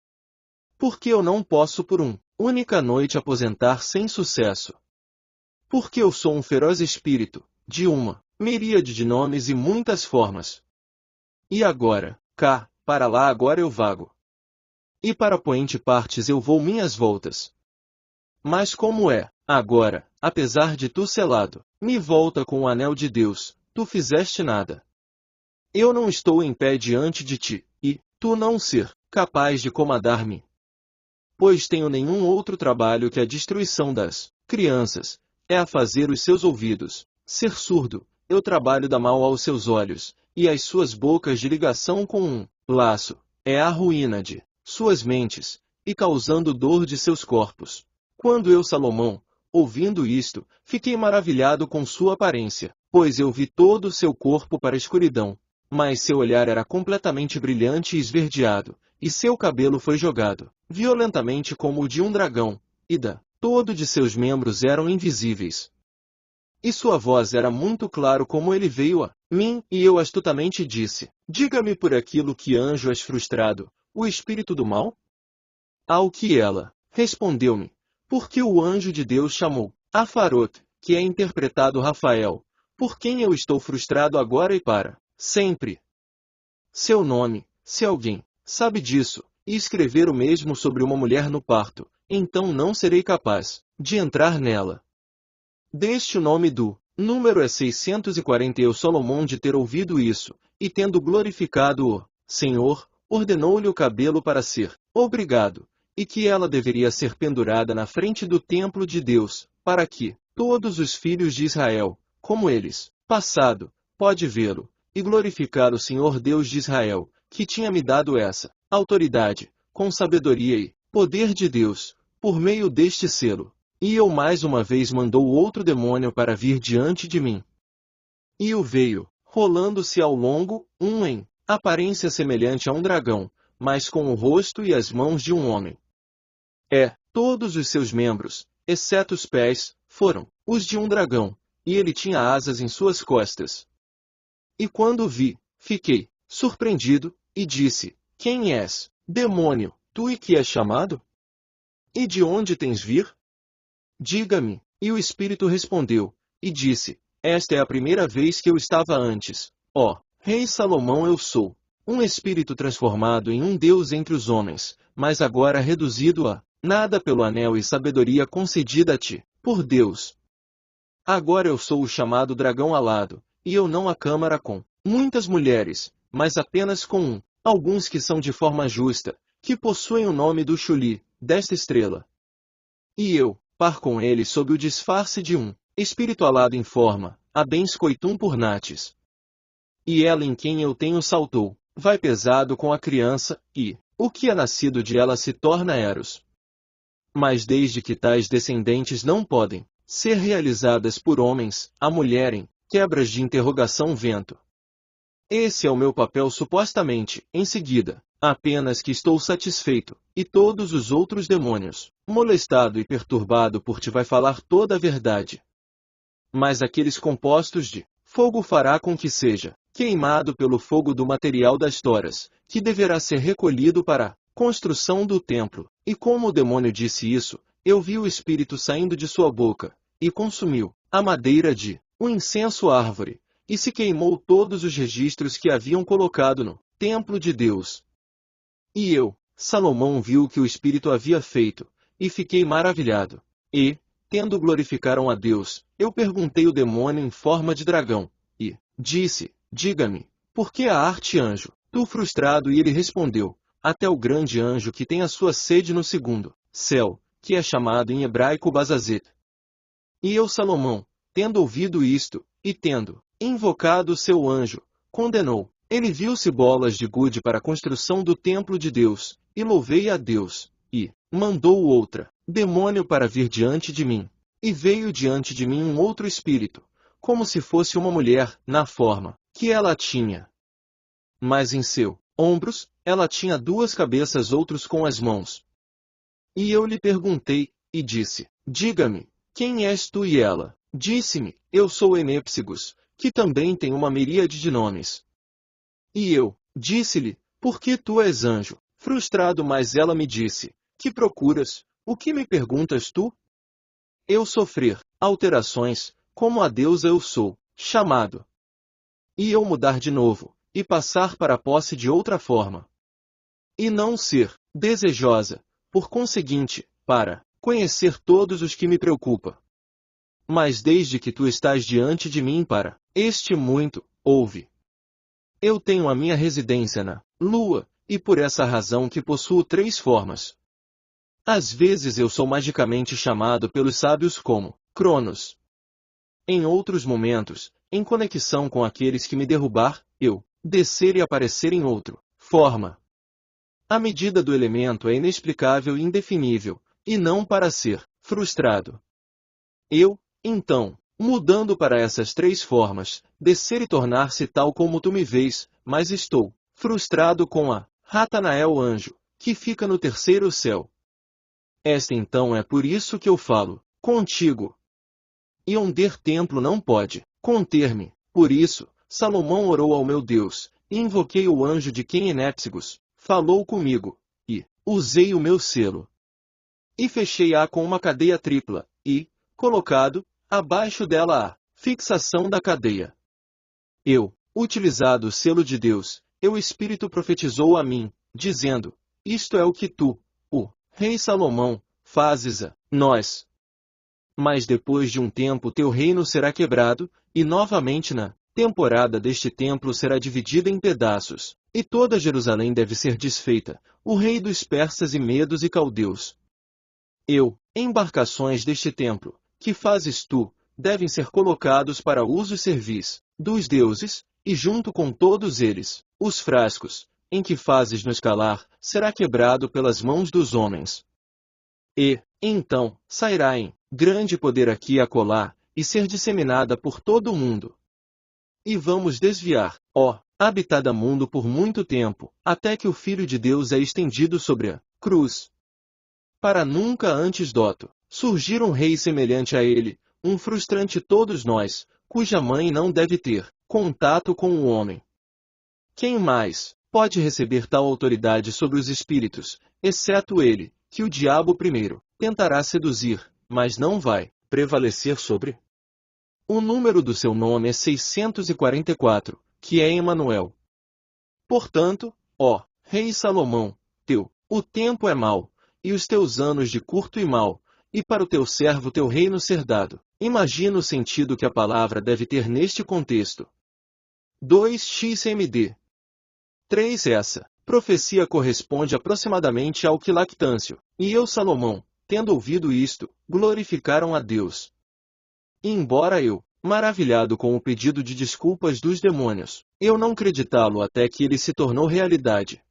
Porque eu não posso por única noite aposentar sem sucesso. Porque eu sou um feroz espírito, de uma miríade de nomes e muitas formas. E agora, cá, para lá agora eu vago. E para poente partes eu vou minhas voltas. Mas como é, agora, apesar de tu selado, me volta com o anel de Deus, tu fizeste nada. Eu não estou em pé diante de ti, e tu não ser capaz de comandar-me. Pois tenho nenhum outro trabalho que a destruição das crianças, é a fazer os seus ouvidos ser surdo, eu trabalho da mal aos seus olhos, e as suas bocas de ligação com um laço, é a ruína de suas mentes, e causando dor de seus corpos. Quando eu, Salomão, ouvindo isto, fiquei maravilhado com sua aparência, pois eu vi todo o seu corpo para a escuridão, mas seu olhar era completamente brilhante e esverdeado, e seu cabelo foi jogado violentamente como o de um dragão, e todo de seus membros eram invisíveis. E sua voz era muito claro como ele veio a mim, e eu astutamente disse, diga-me por aquilo que anjo és frustrado, o espírito do mal? Ao que ela respondeu-me, porque o anjo de Deus chamou Afarot, que é interpretado Rafael, por quem eu estou frustrado agora e para sempre. Seu nome, se alguém sabe disso, e escrever o mesmo sobre uma mulher no parto, então não serei capaz de entrar nela. Deste o nome do número é 640. Eu, Salomão, de ter ouvido isso, e tendo glorificado o Senhor, ordenou-lhe o cabelo para ser obrigado, e que ela deveria ser pendurada na frente do templo de Deus, para que todos os filhos de Israel, como eles, passado, pode vê-lo, e glorificar o Senhor Deus de Israel, que tinha me dado essa autoridade, com sabedoria e poder de Deus, por meio deste selo. E eu mais uma vez mandou outro demônio para vir diante de mim. E o veio, rolando-se ao longo, em aparência semelhante a um dragão, mas com o rosto e as mãos de um homem. Todos os seus membros, exceto os pés, foram os de um dragão, e ele tinha asas em suas costas. E quando o vi, fiquei surpreendido, e disse, quem és, demônio, tu e que és chamado? E de onde tens vir? Diga-me. E o Espírito respondeu, e disse, esta é a primeira vez que eu estava antes. Ó, Rei Salomão, eu sou um espírito transformado em um Deus entre os homens, mas agora reduzido a nada pelo anel e sabedoria concedida a ti, por Deus. Agora eu sou o chamado dragão alado, e eu não a câmara com muitas mulheres, mas apenas com alguns que são de forma justa, que possuem o nome do Xuli, desta estrela. E eu, par com ele sob o disfarce de um espírito alado em forma, a bens coitum por nates. E ela em quem eu tenho saltou, vai pesado com a criança, e o que é nascido de ela se torna Eros. Mas desde que tais descendentes não podem ser realizadas por homens, a mulher em quebras de interrogação vento. Esse é o meu papel supostamente, em seguida, apenas que estou satisfeito, e todos os outros demônios, molestado e perturbado por ti vai falar toda a verdade. Mas aqueles compostos de fogo fará com que seja queimado pelo fogo do material das toras, que deverá ser recolhido para a construção do templo. E como o demônio disse isso, eu vi o espírito saindo de sua boca, e consumiu a madeira de um incenso árvore, e se queimou todos os registros que haviam colocado no templo de Deus. E eu, Salomão, vi o que o espírito havia feito, e fiquei maravilhado. E, tendo glorificaram a Deus, eu perguntei o demônio em forma de dragão, e disse, diga-me, por que a arte anjo, tu frustrado? E ele respondeu, até o grande anjo que tem a sua sede no segundo céu, que é chamado em hebraico Bazazet. E eu, Salomão, tendo ouvido isto, e tendo invocado o seu anjo, condenou. Ele viu-se bolas de gude para a construção do templo de Deus, e louvei a Deus, e mandou outra demônio para vir diante de mim. E veio diante de mim um outro espírito, como se fosse uma mulher, na forma que ela tinha. Mas em seu ombros, ela tinha duas cabeças, outros com as mãos. E eu lhe perguntei, e disse, diga-me, quem és tu? E ela disse-me, eu sou Enépsigos, que também tem uma miríade de nomes. E eu disse-lhe, por que tu és anjo, frustrado? Mas ela me disse, que procuras? O que me perguntas tu? Eu sofrer alterações, como a deusa eu sou chamado. E eu mudar de novo, e passar para a posse de outra forma. E não ser desejosa, por conseguinte, para conhecer todos os que me preocupa. Mas desde que tu estás diante de mim para este muito, ouve. Eu tenho a minha residência na Lua, e por essa razão que possuo 3 formas. Às vezes eu sou magicamente chamado pelos sábios como Cronos. Em outros momentos, em conexão com aqueles que me derrubar, eu descer e aparecer em outra forma. A medida do elemento é inexplicável e indefinível, e não para ser frustrado. Eu, então, mudando para essas 3 formas, descer e tornar-se tal como tu me vês, mas estou frustrado com a Ratanael anjo, que fica no 3º céu. Esta então é por isso que eu falo contigo. Yonder templo não pode conter-me. Por isso, Salomão orou ao meu Deus, e invoquei o anjo de quem Enépsigos falou comigo, e usei o meu selo. E fechei-a com uma cadeia tripla, e, colocado, abaixo dela a fixação da cadeia. Eu, utilizado o selo de Deus, o Espírito profetizou a mim, dizendo, isto é o que tu, o rei Salomão, fazes a nós. Mas depois de um tempo teu reino será quebrado, e novamente na temporada deste templo será dividida em pedaços, e toda Jerusalém deve ser desfeita, o rei dos persas e medos e caldeus. Embarcações deste templo, que fazes tu, devem ser colocados para uso e serviço dos deuses, e junto com todos eles, os frascos, em que fazes-nos calar, será quebrado pelas mãos dos homens. E, então, sairá em grande poder aqui e acolá, e ser disseminada por todo o mundo. E vamos desviar, ó, habitada mundo por muito tempo, até que o Filho de Deus é estendido sobre a cruz. Para nunca antes doto, surgir um rei semelhante a ele, um frustrante todos nós, cuja mãe não deve ter contato com o homem. Quem mais pode receber tal autoridade sobre os espíritos, exceto ele, que o diabo primeiro tentará seduzir, mas não vai prevalecer sobre? O número do seu nome é 644, que é Emanuel. Portanto, ó, rei Salomão, o tempo é mau, e os teus anos de curto e mau, e para o teu servo teu reino ser dado. Imagina o sentido que a palavra deve ter neste contexto. 2xmd. 3 Essa profecia corresponde aproximadamente ao que Lactâncio, e eu Salomão, tendo ouvido isto, glorificaram a Deus. E embora eu, maravilhado com o pedido de desculpas dos demônios, eu não acreditá-lo até que ele se tornou realidade.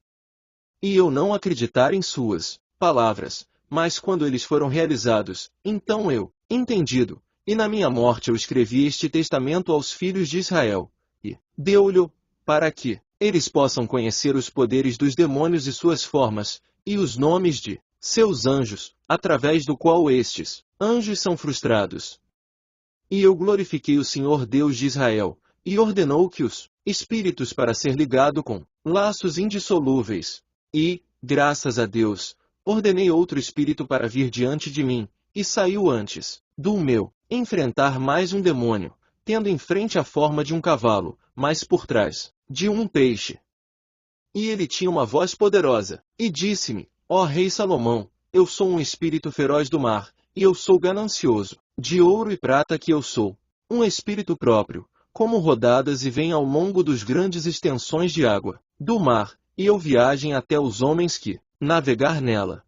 E eu não acreditar em suas palavras, mas quando eles foram realizados, então eu, entendido, e na minha morte eu escrevi este testamento aos filhos de Israel, e deu-lhe, para que eles possam conhecer os poderes dos demônios e suas formas, e os nomes de seus anjos, através do qual estes anjos são frustrados. E eu glorifiquei o Senhor Deus de Israel, e ordenou que os espíritos para ser ligado com laços indissolúveis. E, graças a Deus, ordenei outro espírito para vir diante de mim, e saiu antes do meu enfrentar mais um demônio, tendo em frente a forma de um cavalo, mas por trás de um peixe. E ele tinha uma voz poderosa, e disse-me, ó rei Salomão, eu sou um espírito feroz do mar, e eu sou ganancioso, de ouro e prata que eu sou, um espírito próprio, como rodadas e vem ao longo dos grandes extensões de água, do mar, e eu viajem até os homens que navegar nela.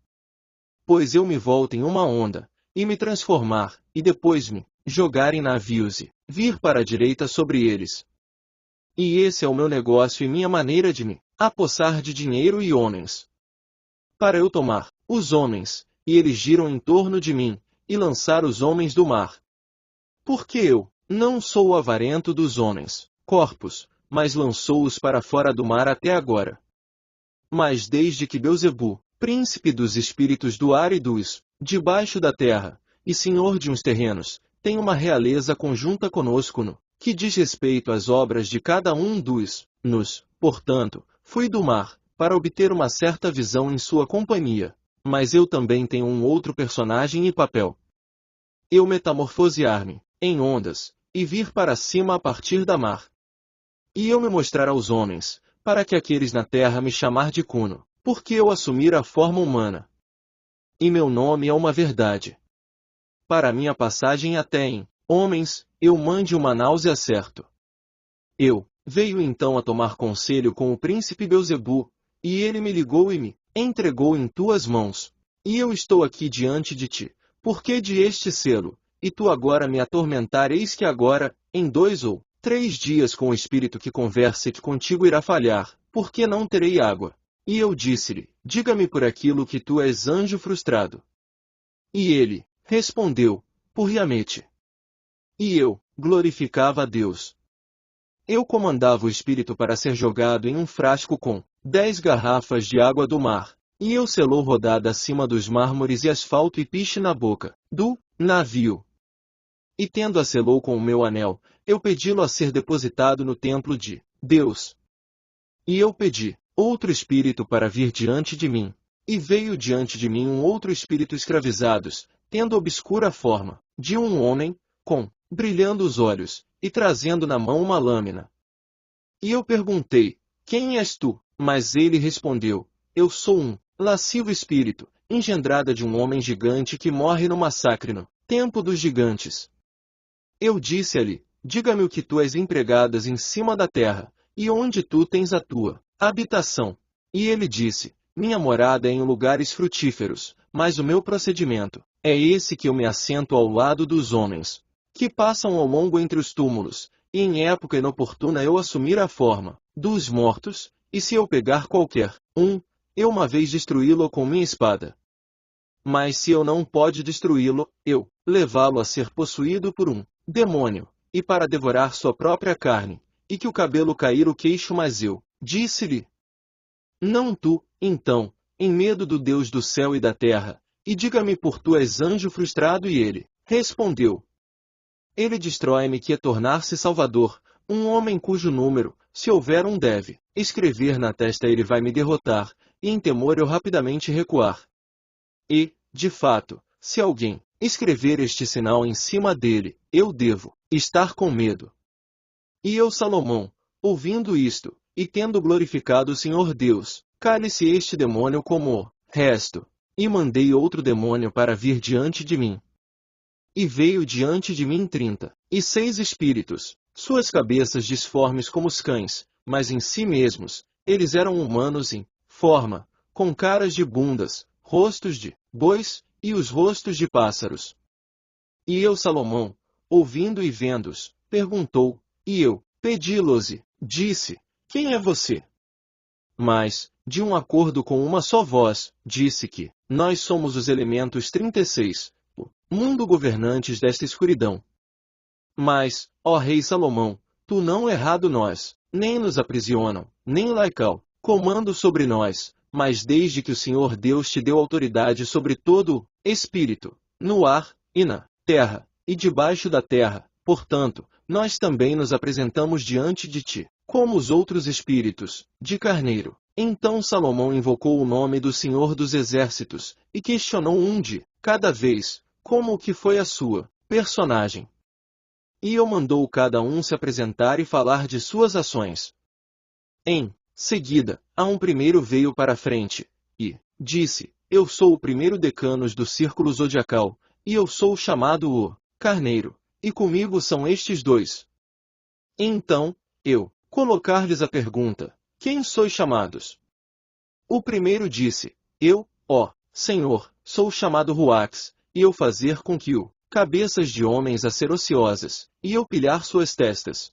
Pois eu me volto em uma onda, e me transformar, e depois me jogar em navios e vir para a direita sobre eles. E esse é o meu negócio e minha maneira de me apossar de dinheiro e homens. Para eu tomar os homens, e eles giram em torno de mim, e lançar os homens do mar. Porque eu não sou o avarento dos homens, corpos, mas lançou-os para fora do mar até agora. Mas desde que Belzebu, príncipe dos espíritos do ar e dos debaixo da terra, e senhor de uns terrenos, tem uma realeza conjunta conosco no que diz respeito às obras de cada um portanto, fui do mar, para obter uma certa visão em sua companhia. Mas eu também tenho um outro personagem e papel. Eu metamorfosear-me em ondas, e vir para cima a partir da mar. E eu me mostrar aos homens, para que aqueles na terra me chamar de Cuno, porque eu assumir a forma humana. E meu nome é uma verdade. Para minha passagem até em homens, eu mande uma náusea certo. Eu Veio então a tomar conselho com o príncipe Belzebu, e ele me ligou e me entregou em tuas mãos. E eu estou aqui diante de ti, porque de este selo, e tu agora me atormentar, eis que agora, em 2 ou 3 dias com o espírito que conversa contigo irá falhar, porque não terei água. E eu disse-lhe, diga-me por aquilo que tu és anjo frustrado. E ele respondeu, por Riamete. E eu glorificava a Deus. Eu comandava o espírito para ser jogado em um frasco com 10 garrafas de água do mar, e eu selou rodada acima dos mármores e asfalto e piche na boca do navio. E tendo a selou com o meu anel, eu pedi-lo a ser depositado no templo de Deus. E eu pedi outro espírito para vir diante de mim. E veio diante de mim um outro espírito escravizados, tendo obscura forma de um homem, com brilhando os olhos, e trazendo na mão uma lâmina. E eu perguntei, quem és tu? Mas ele respondeu, eu sou um lascivo espírito, engendrada de um homem gigante que morre no massacre no tempo dos gigantes. Eu disse-lhe, diga-me o que tu és empregadas em cima da terra, e onde tu tens a tua habitação. E ele disse, minha morada é em lugares frutíferos, mas o meu procedimento é esse que eu me assento ao lado dos homens, que passam ao longo entre os túmulos, e em época inoportuna eu assumir a forma dos mortos, e se eu pegar qualquer eu uma vez destruí-lo com minha espada. Mas se eu não pode destruí-lo, eu levá-lo a ser possuído por um demônio, e para devorar sua própria carne, e que o cabelo cair o queixo, mas eu disse-lhe, não tu, então, em medo do Deus do céu e da terra, e diga-me por tu és anjo frustrado. E ele respondeu, ele destrói-me que é tornar-se salvador, um homem cujo número, se houver deve escrever na testa, ele vai me derrotar, e em temor eu rapidamente recuar. E, de fato, se alguém escrever este sinal em cima dele, eu devo estar com medo. E eu, Salomão, ouvindo isto, e tendo glorificado o Senhor Deus, cale-se este demônio como o resto, e mandei outro demônio para vir diante de mim. E veio diante de mim 36 espíritos, suas cabeças disformes como os cães, mas em si mesmos, eles eram humanos em forma, com caras de bundas, rostos de bois, e os rostos de pássaros. E eu, Salomão, ouvindo e vendo-os, perguntou, e eu pedi-los e disse, quem é você? Mas, de um acordo com uma só voz, disse que nós somos os elementos 36, o mundo governantes desta escuridão. Mas, ó rei Salomão, tu não errado nós, nem nos aprisionam, nem laical, comando sobre nós, mas desde que o Senhor Deus te deu autoridade sobre todo o espírito, no ar, e na terra, e debaixo da terra, portanto, nós também nos apresentamos diante de ti, como os outros espíritos, de carneiro. Então Salomão invocou o nome do Senhor dos Exércitos, e questionou de cada vez, como o que foi a sua personagem. E eu mandou cada se apresentar e falar de suas ações. Em seguida, primeiro veio para a frente, e disse, eu sou o primeiro decanos do círculo zodiacal, e eu sou chamado o Carneiro, e comigo são estes 2. Então, eu colocar-lhes a pergunta, quem sois chamados? O primeiro disse, eu, ó Senhor, sou chamado Ruax, e eu fazer com que o cabeças de homens a ser ociosas, e eu pilhar suas testas.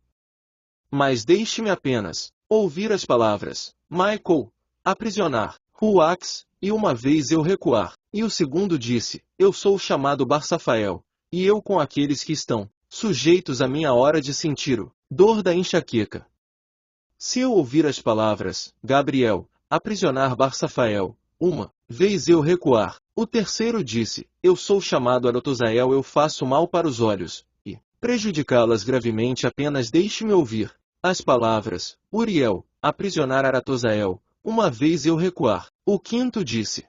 Mas deixe-me apenas ouvir as palavras, Michael, aprisionar, Ruax, e uma vez eu recuar. E o segundo disse, eu sou chamado Barsafael, e eu com aqueles que estão sujeitos à minha hora de sentir o dor da enxaqueca. Se eu ouvir as palavras, Gabriel, aprisionar Barsafael, uma vez eu recuar. O terceiro disse, eu sou chamado Aratosael, eu faço mal para os olhos, e prejudicá-las gravemente, apenas deixe-me ouvir as palavras, Uriel, aprisionar Aratosael, uma vez eu recuar. O quinto disse,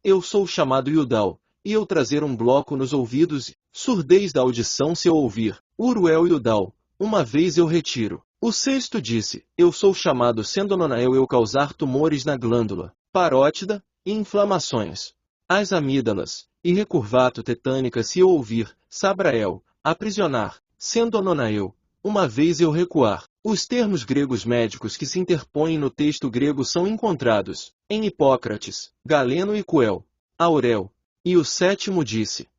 eu sou chamado Yudal, e eu trazer bloco nos ouvidos, e surdez da audição se eu ouvir, Uruel Yudal, uma vez eu retiro. O sexto disse, eu sou chamado Sendononael, eu causar tumores na glândula parótida, e inflamações as amígdalas, e recurvato tetânica se eu ouvir, Sabrael, aprisionar, Sendononael, uma vez eu recuar. Os termos gregos médicos que se interpõem no texto grego são encontrados em Hipócrates, Galeno e Coel, Aurel. E o sétimo disse: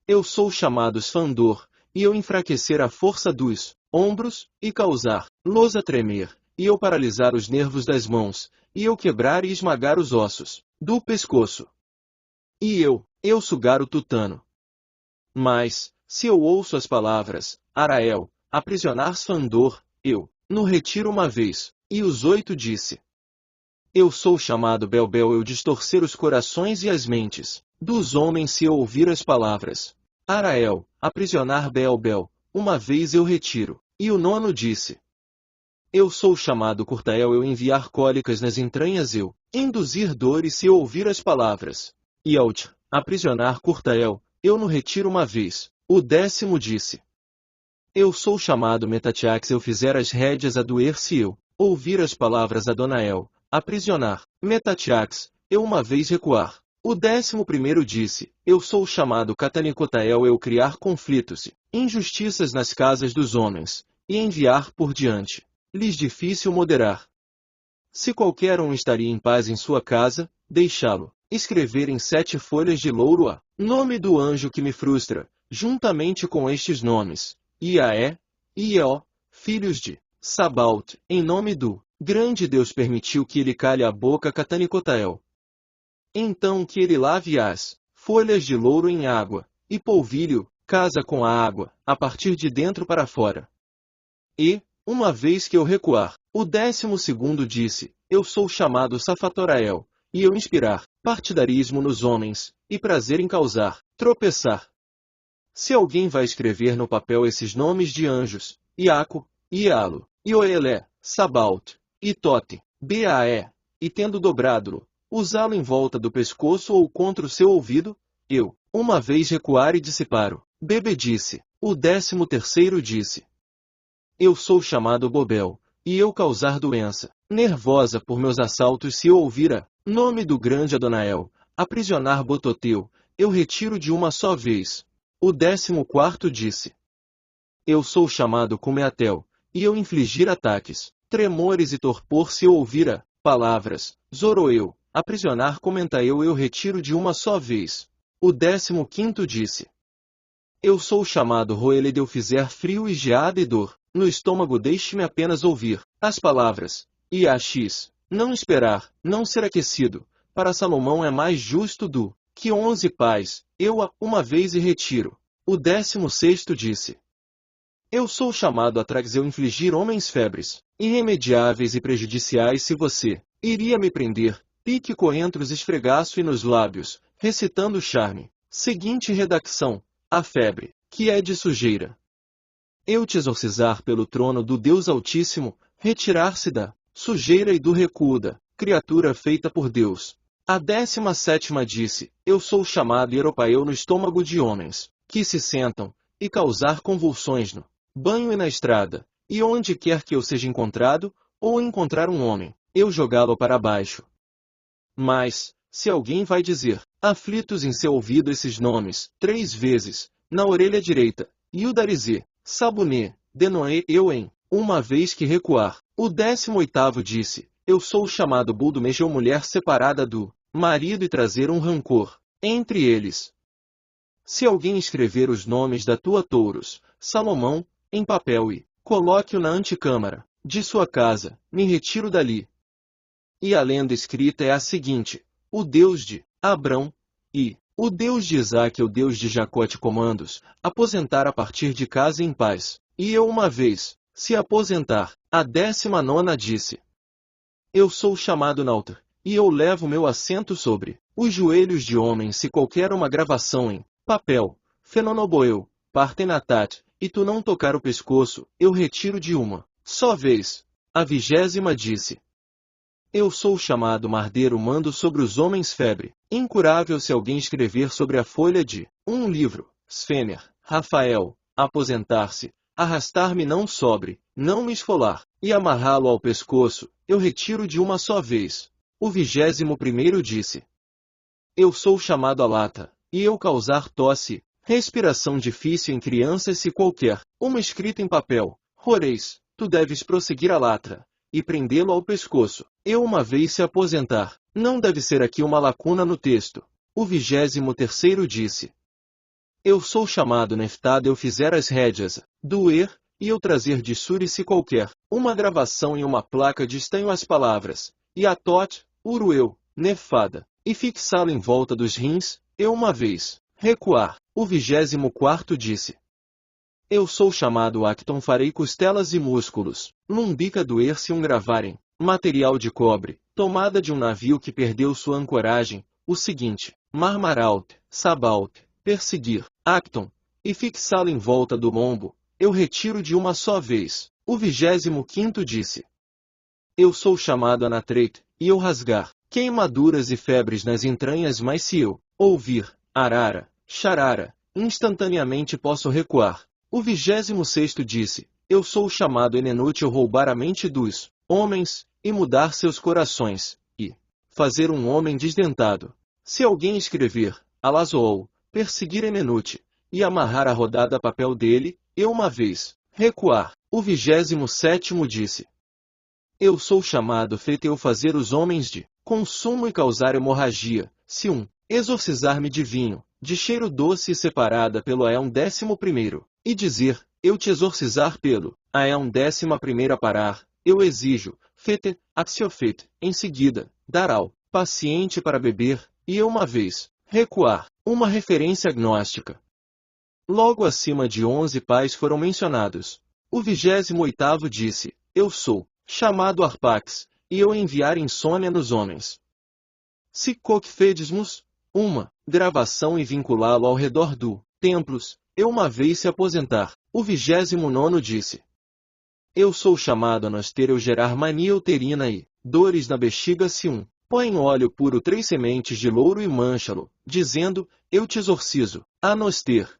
Eu sou chamado Esfandor, e eu enfraquecer a força dos ombros, e causar-los a tremer, e eu paralisar os nervos das mãos, e eu quebrar e esmagar os ossos do pescoço. E eu sugar o tutano. Mas, se eu ouço as palavras, Arael, aprisionar Esfandor, eu no retiro uma vez. E os 8 disse: Eu sou chamado Belbel, eu distorcer os corações e as mentes dos homens se eu ouvir as palavras. Arael, aprisionar Belbel, uma vez eu retiro. E o 9 disse: Eu sou chamado Curtael, eu enviar cólicas nas entranhas, eu induzir dores se eu ouvir as palavras. E Alt, aprisionar Curtael, eu no retiro uma vez. O 10 disse: Eu sou chamado Metatiax, eu fizer as rédeas a doer se eu ouvir as palavras Adonael, aprisionar. Metatiax, eu uma vez recuar. O 11 disse: Eu sou chamado Catanicotael, eu criar conflitos e injustiças nas casas dos homens, e enviar por diante lhes difícil moderar. Se qualquer um estaria em paz em sua casa, deixá-lo escrever em 7 folhas de louro a nome do anjo que me frustra, juntamente com estes nomes: Iaé, Ió, filhos de Sabaute, em nome do grande Deus permitiu que ele calhe a boca Catanicotael. Então que ele lave as folhas de louro em água, e polvilhe casa com a água, a partir de dentro para fora. E, uma vez que eu recuar, o 12 disse: Eu sou chamado Safatorael, e eu inspirar partidarismo nos homens, e prazer em causar tropeçar. Se alguém vai escrever no papel esses nomes de anjos, Iaco, Ialo, Ioelé, Sabaute, Itote, Baé, e tendo dobrado-lo, usá-lo em volta do pescoço ou contra o seu ouvido, eu, uma vez recuar e dissipar-o. Bebe disse. O 13 disse: Eu sou chamado Bobel, e eu causar doença nervosa por meus assaltos se eu ouvir a nome do grande Adonael, aprisionar Bototeu, eu retiro de uma só vez. O 14 disse: Eu sou chamado Cumeatel, e eu infligir ataques, tremores e torpor se eu ouvir a palavras, Zoroeu, aprisionar Comentaeu, eu retiro de uma só vez. O 15 disse: Eu sou chamado Roeled, eu fizer frio e geada e dor no estômago, deixe-me apenas ouvir as palavras. Iax, não esperar, não ser aquecido. Para Salomão é mais justo do que 11 pais, eu a uma vez e retiro. O 16 disse: Eu sou chamado a eu infligir homens febres, irremediáveis e prejudiciais se você iria me prender, pique coentros esfregaço e nos lábios, recitando o charme. Seguinte redacção: a febre, que é de sujeira. Eu te exorcizar pelo trono do Deus Altíssimo, retirar-se da sujeira e do recuo da criatura feita por Deus. A 17ª disse: Eu sou chamado Hieropaeu no estômago de homens, que se sentam, e causar convulsões no banho e na estrada, e onde quer que eu seja encontrado, ou encontrar um homem, eu jogá-lo para baixo. Mas, se alguém vai dizer, aflitos em seu ouvido esses nomes, 3 vezes, na orelha direita, Yudarizê, Sabuné, Denoé, eu em uma vez que recuar. O 18º disse: Eu sou chamado Buldomejeu, mulher separada do marido, e trazer um rancor entre eles. Se alguém escrever os nomes da tua touros, Salomão, em papel e coloque-o na antecâmara de sua casa, me retiro dali. E a lenda escrita é a seguinte: o Deus de Abrão e o Deus de Isaque, o Deus de Jacó te comandos, aposentar a partir de casa em paz. E eu uma vez se aposentar. A 19ª disse: Eu sou chamado Nauta, e eu levo meu assento sobre os joelhos de homens, se qualquer uma gravação em papel, Fenonoboeu, Partenatat, e tu não tocar o pescoço, eu retiro de uma só vez. A 20ª disse: Eu sou chamado Mardeiro, mando sobre os homens febre incurável se alguém escrever sobre a folha de um livro, Sfener, Rafael, aposentar-se, arrastar-me não sobre, não me esfolar, e amarrá-lo ao pescoço, eu retiro de uma só vez. O 21º disse: Eu sou chamado Alata, e eu causar tosse, respiração difícil em crianças se qualquer uma escrita em papel, Roreis, tu deves prosseguir a latra, e prendê-lo ao pescoço. Eu uma vez se aposentar. Não deve ser aqui uma lacuna no texto. O 23º disse: Eu sou chamado Neftade, eu fizer as rédeas, doer, e eu trazer de Surice qualquer, uma gravação em uma placa de estanho as palavras, e Atot, Urueu, Nefada, e fixá-lo em volta dos rins, eu uma vez, recuar. O 24º disse: Eu sou chamado Acton, farei costelas e músculos, lumbica doer-se um gravarem, material de cobre, tomada de um navio que perdeu sua ancoragem, o seguinte, Marmaraut, Sabaut, perseguir, Acton, e fixá-lo em volta do lombo, eu retiro de uma só vez. O 25º disse: Eu sou chamado Anatreit, e eu rasgar, queimaduras e febres nas entranhas, mas se eu ouvir, arara, charara, instantaneamente posso recuar. O 26º disse: Eu sou chamado Enenute, eu roubar a mente dos homens, e mudar seus corações, e fazer um homem desdentado. Se alguém escrever, Alazool, perseguir Enenute, e amarrar a rodada papel dele, eu uma vez, recuar. O 27º disse: Eu sou chamado feito eu fazer os homens de consumo e causar hemorragia, se exorcizar-me de vinho, de cheiro doce e separada pelo Aeon 11º, e dizer, eu te exorcizar pelo Aeon 11º parar, eu exijo, fete, axiofete, em seguida, darau, paciente para beber, e eu uma vez, recuar, uma referência agnóstica. Logo acima de 11 pais foram mencionados. O 28º disse, eu sou chamado Arpax, e eu enviar insônia nos homens. Se Cocfedismus, uma gravação e vinculá-lo ao redor do templos, eu uma vez se aposentar. O 29º disse: Eu sou chamado a nós ter eu gerar mania uterina e dores na bexiga se põe em óleo puro 3 sementes de louro e mancha-lo, dizendo, eu te exorcizo, a nos ter.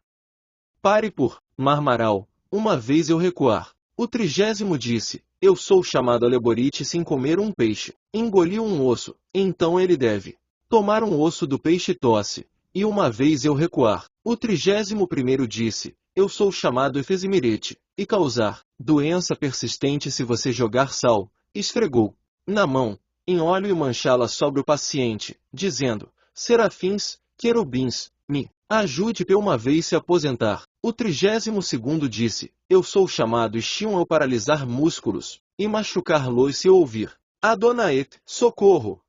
Pare por Marmaral, uma vez eu recuar. O 30º disse, eu sou chamado a Leborite sem comer um peixe, engoliu um osso, então ele deve tomar um osso do peixe tosse, e uma vez eu recuar. O 31º disse, eu sou chamado Efesimirete, e causar doença persistente se você jogar sal, esfregou, na mão, em óleo e manchá-la sobre o paciente, dizendo, serafins, querubins, me ajude para uma vez se aposentar. O 32º disse, eu sou chamado Estion ao paralisar músculos, e machucar-los se ouvir. Adonaet, socorro!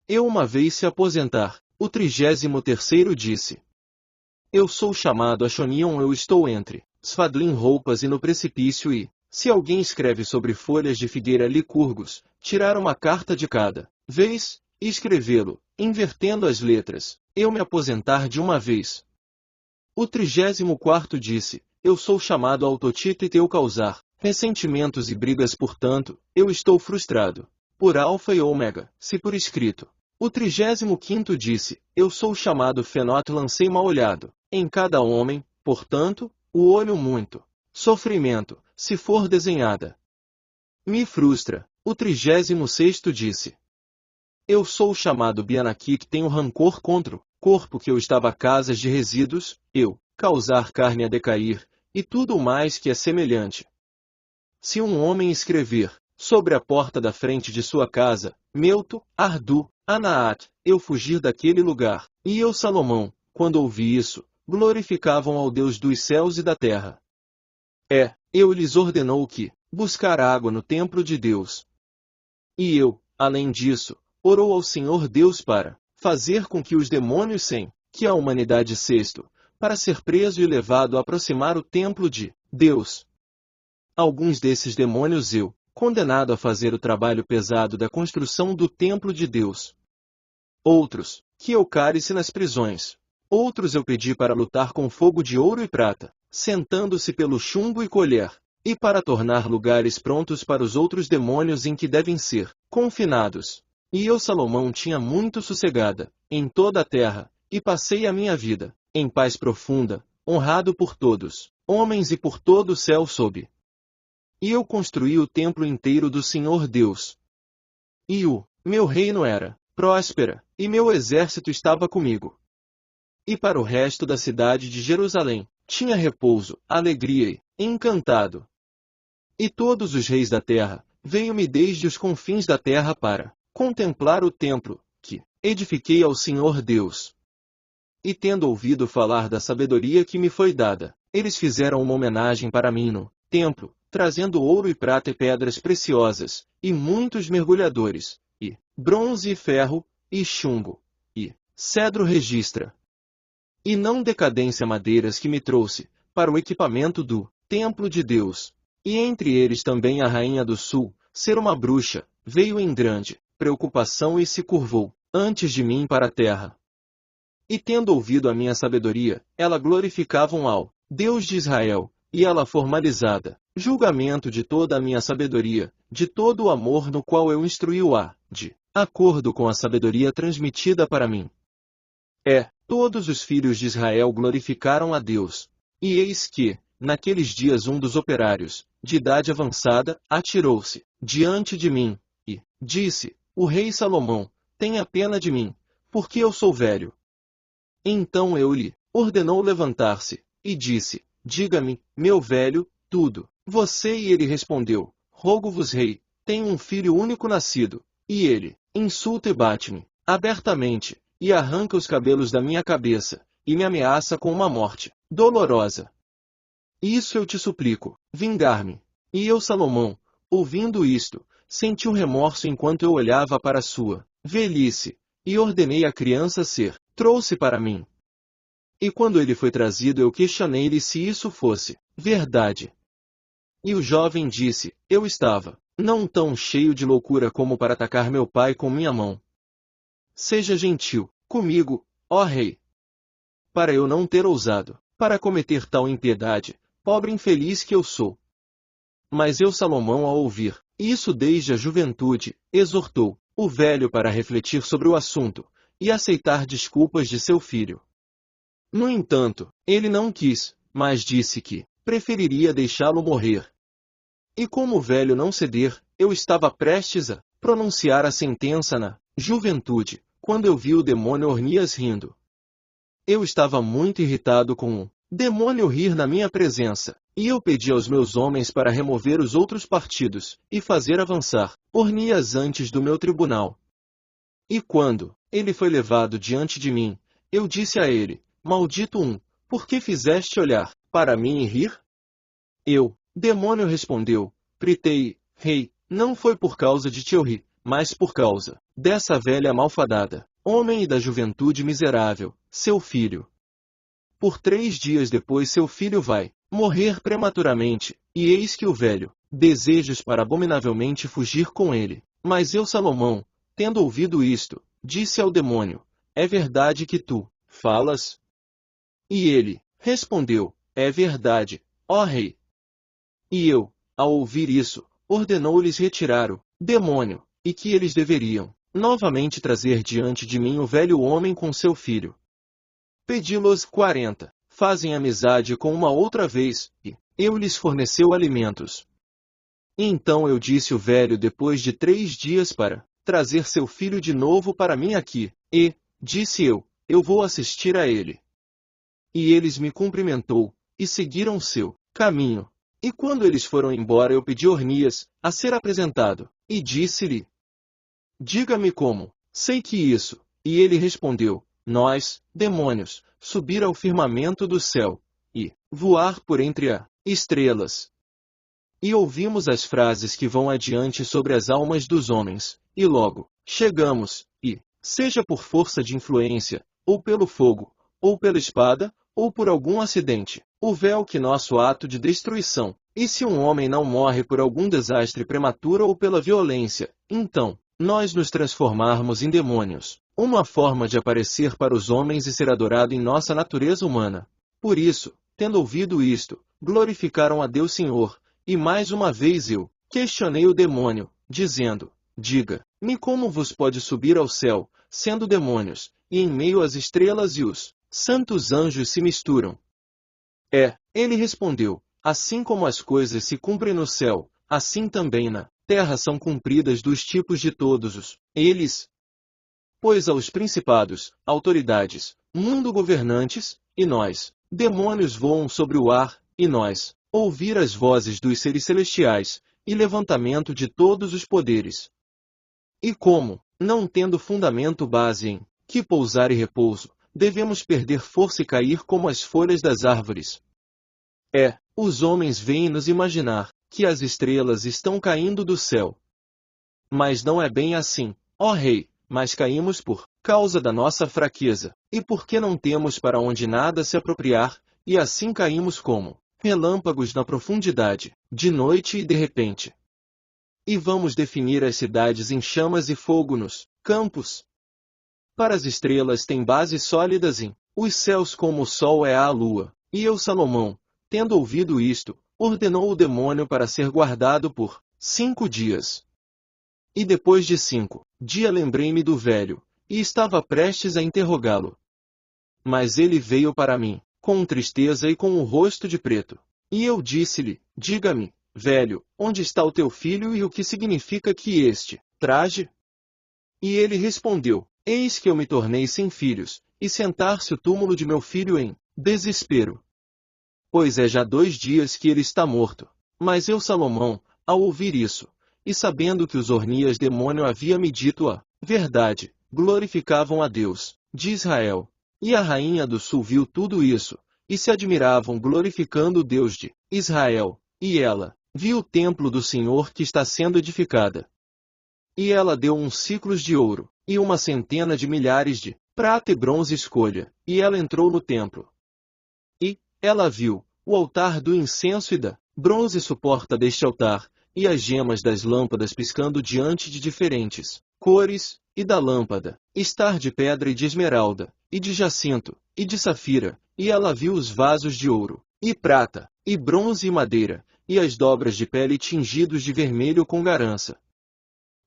Eu uma vez se aposentar. O 33º disse, eu sou chamado a Shonion, eu estou entre Sfadlin roupas e no precipício e, se alguém escreve sobre folhas de figueira licurgos, tirar uma carta de cada vez, e escrevê-lo, invertendo as letras, eu me aposentar de uma vez. O 34º disse, eu sou chamado Autotita e teu causar ressentimentos e brigas, portanto, eu estou frustrado. Por alfa e ômega, se por escrito. O 35º disse, eu sou chamado Fenote, lancei mal olhado, em cada homem, portanto, o olho muito. Sofrimento, se for desenhada. Me frustra. O 36º disse, eu sou chamado Bianaqui, que tenho rancor contra o corpo que eu estava casas de resíduos, eu, causar carne a decair, e tudo o mais que é semelhante. Se um homem escrever, sobre a porta da frente de sua casa, Meuto, Ardu, Anaat, eu fugir daquele lugar, e eu Salomão, quando ouvi isso, glorificavam ao Deus dos céus e da terra. Eu lhes ordenou que, buscar água no templo de Deus. E eu, além disso, orou ao Senhor Deus para fazer com que os demônios sem que a humanidade sexto, para ser preso e levado a aproximar o templo de Deus. Alguns desses demônios eu, condenado a fazer o trabalho pesado da construção do templo de Deus. Outros, que eu cálice nas prisões. Outros eu pedi para lutar com fogo de ouro e prata, sentando-se pelo chumbo e colher, e para tornar lugares prontos para os outros demônios em que devem ser confinados. E eu Salomão tinha muito sossegada, em toda a terra, e passei a minha vida, em paz profunda, honrado por todos, homens e por todo o céu sob. E eu construí o templo inteiro do Senhor Deus. E o meu reino era próspera, e meu exército estava comigo. E para o resto da cidade de Jerusalém, tinha repouso, alegria e encantado. E todos os reis da terra, veio-me desde os confins da terra para contemplar o templo, que edifiquei ao Senhor Deus. E tendo ouvido falar da sabedoria que me foi dada, eles fizeram uma homenagem para mim no templo, trazendo ouro e prata e pedras preciosas, e muitos mergulhadores, e bronze e ferro, e chumbo, e cedro registra. E não decadência madeiras que me trouxe, para o equipamento do templo de Deus. E entre eles também a rainha do sul, ser uma bruxa, veio em grande preocupação e se curvou, antes de mim para a terra. E tendo ouvido a minha sabedoria, ela glorificavam ao Deus de Israel, e ela formalizada, julgamento de toda a minha sabedoria, de todo o amor no qual eu instruí-o de acordo com a sabedoria transmitida para mim. Todos os filhos de Israel glorificaram a Deus. E eis que, naqueles dias um dos operários, de idade avançada, atirou-se diante de mim, e disse, o rei Salomão, tenha pena de mim, porque eu sou velho. Então eu lhe ordenou levantar-se, e disse, diga-me, meu velho, tudo. Você e ele respondeu, rogo-vos rei, tenho um filho único nascido, e ele insulta e bate-me, abertamente, e arranca os cabelos da minha cabeça, e me ameaça com uma morte dolorosa. Isso eu te suplico, vingar-me. E eu, Salomão, ouvindo isto, senti um remorso enquanto eu olhava para sua velhice, e ordenei a criança ser, trouxe para mim. E quando ele foi trazido eu questionei-lhe se isso fosse verdade. E o jovem disse, eu estava, não tão cheio de loucura como para atacar meu pai com minha mão. Seja gentil comigo, ó rei. Para eu não ter ousado, para cometer tal impiedade, pobre infeliz que eu sou. Mas eu, Salomão, ao ouvir isso desde a juventude, exortou o velho para refletir sobre o assunto, e aceitar desculpas de seu filho. No entanto, ele não quis, mas disse que preferiria deixá-lo morrer. E como o velho não ceder, eu estava prestes a pronunciar a sentença na juventude, quando eu vi o demônio Ornias rindo. Eu estava muito irritado com o demônio rir na minha presença, e eu pedi aos meus homens para remover os outros partidos, e fazer avançar Ornias antes do meu tribunal. E quando ele foi levado diante de mim, eu disse a ele, maldito por que fizeste olhar para mim e rir? Demônio respondeu, Pritei, rei, não foi por causa de teu rir, mas por causa dessa velha malfadada, homem e da juventude miserável, seu filho. Por 3 dias depois seu filho vai morrer prematuramente, e eis que o velho desejos para abominavelmente fugir com ele. Mas eu, Salomão, tendo ouvido isto, disse ao demônio, é verdade que tu falas? E ele respondeu, é verdade, ó rei. E eu, ao ouvir isso, ordenou-lhes retirar o demônio, e que eles deveriam novamente trazer diante de mim o velho homem com seu filho. Pedi-los 40, fazem amizade com uma outra vez, e eu lhes forneceu alimentos. Então eu disse o velho depois de 3 dias para trazer seu filho de novo para mim aqui, e, disse eu vou assistir a ele. E eles me cumprimentou, e seguiram seu caminho. E quando eles foram embora eu pedi Ornias a ser apresentado, e disse-lhe, diga-me como, sei que isso, e ele respondeu, nós, demônios, subir ao firmamento do céu, e voar por entre as estrelas. E ouvimos as frases que vão adiante sobre as almas dos homens, e logo, chegamos, e, seja por força de influência, ou pelo fogo, ou pela espada, ou por algum acidente, o véu que nosso ato de destruição, e se um homem não morre por algum desastre prematuro ou pela violência, então, nós nos transformarmos em demônios, uma forma de aparecer para os homens e ser adorado em nossa natureza humana. Por isso, tendo ouvido isto, glorificaram a Deus Senhor, e mais uma vez eu questionei o demônio, dizendo, diga-me como vos pode subir ao céu, sendo demônios, e em meio às estrelas e os santos anjos se misturam. Ele respondeu, assim como as coisas se cumprem no céu, assim também na terra são cumpridas dos tipos de todos os eles. Pois aos principados, autoridades, mundo governantes, e nós, demônios voam sobre o ar, e nós, ouvir as vozes dos seres celestiais, e levantamento de todos os poderes. E como, não tendo fundamento base em que pousar e repouso, devemos perder força e cair como as folhas das árvores. Os homens veem-nos imaginar que as estrelas estão caindo do céu. Mas não é bem assim, ó Rei, mas caímos por causa da nossa fraqueza, e porque não temos para onde nada se apropriar, e assim caímos como relâmpagos na profundidade, de noite e de repente. E vamos definir as cidades em chamas e fogo nos campos. Para as estrelas têm bases sólidas em os céus como o sol é a lua, e eu Salomão, tendo ouvido isto, ordenou o demônio para ser guardado por 5 dias. E depois de 5 dias lembrei-me do velho, e estava prestes a interrogá-lo. Mas ele veio para mim, com tristeza e com o rosto de preto. E eu disse-lhe, diga-me, velho, onde está o teu filho e o que significa que este traje? E ele respondeu, eis que eu me tornei sem filhos, e sentar-se o túmulo de meu filho em desespero. Pois é já 2 dias que ele está morto. Mas eu Salomão, ao ouvir isso, e sabendo que os Ornias demônio havia me dito a verdade, glorificavam a Deus, de Israel. E a rainha do sul viu tudo isso, e se admiravam glorificando o Deus de Israel, e ela viu o templo do Senhor que está sendo edificada. E ela deu 1 ciclos de ouro, e 100 de milhares de prata e bronze escolha, e ela entrou no templo. E ela viu o altar do incenso e da bronze suporta deste altar, e as gemas das lâmpadas piscando diante de diferentes cores, e da lâmpada, estar de pedra e de esmeralda, e de jacinto, e de safira, e ela viu os vasos de ouro, e prata, e bronze e madeira, e as dobras de pele tingidos de vermelho com garança.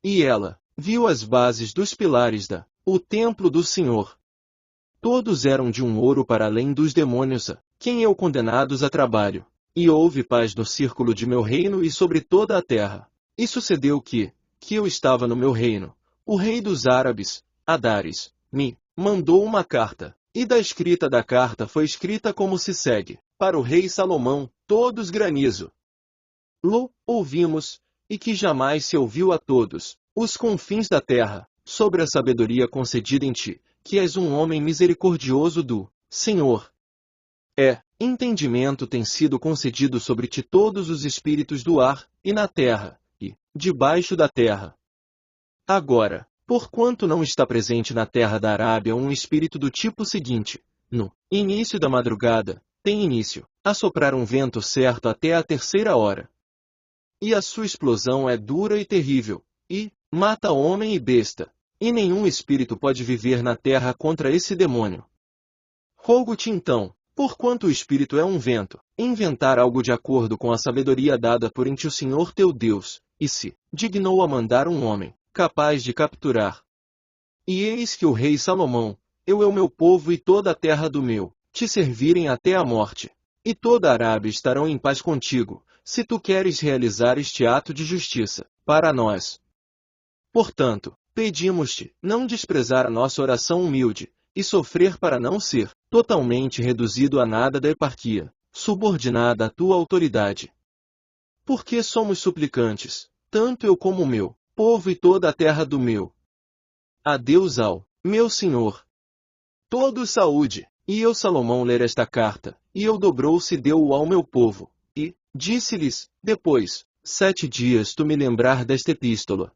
E ela viu as bases dos pilares o templo do Senhor. Todos eram de um ouro para além dos demônios, a quem eu condenados a trabalho. E houve paz no círculo de meu reino e sobre toda a terra. E sucedeu que eu estava no meu reino. O rei dos árabes, Adares, me mandou uma carta, e da escrita da carta foi escrita como se segue, para o rei Salomão, todos granizo. Ouvimos, e que jamais se ouviu a todos, os confins da terra, sobre a sabedoria concedida em ti, que és um homem misericordioso do Senhor. Entendimento tem sido concedido sobre ti todos os espíritos do ar, e na terra, e debaixo da terra. Agora, porquanto não está presente na terra da Arábia um espírito do tipo seguinte, no início da madrugada, tem início, a soprar um vento certo até a 3ª hora. E a sua explosão é dura e terrível, e mata homem e besta, e nenhum espírito pode viver na terra contra esse demônio. Rogo-te então, porquanto o espírito é um vento, inventar algo de acordo com a sabedoria dada por ti o Senhor teu Deus, e se dignou a mandar um homem, capaz de capturar. E eis que o rei Salomão, eu e o meu povo e toda a terra do meu, te servirem até a morte. E toda a Arábia estarão em paz contigo, se tu queres realizar este ato de justiça, para nós. Portanto, pedimos-te, não desprezar a nossa oração humilde, e sofrer para não ser totalmente reduzido a nada da eparquia, subordinada à tua autoridade. Porque somos suplicantes, tanto eu como o meu povo e toda a terra do meu. Adeus ao meu Senhor. Todos saúde. E eu Salomão ler esta carta, e eu dobrou-se e deu-o ao meu povo, e disse-lhes, depois, 7 dias tu me lembrar desta epístola.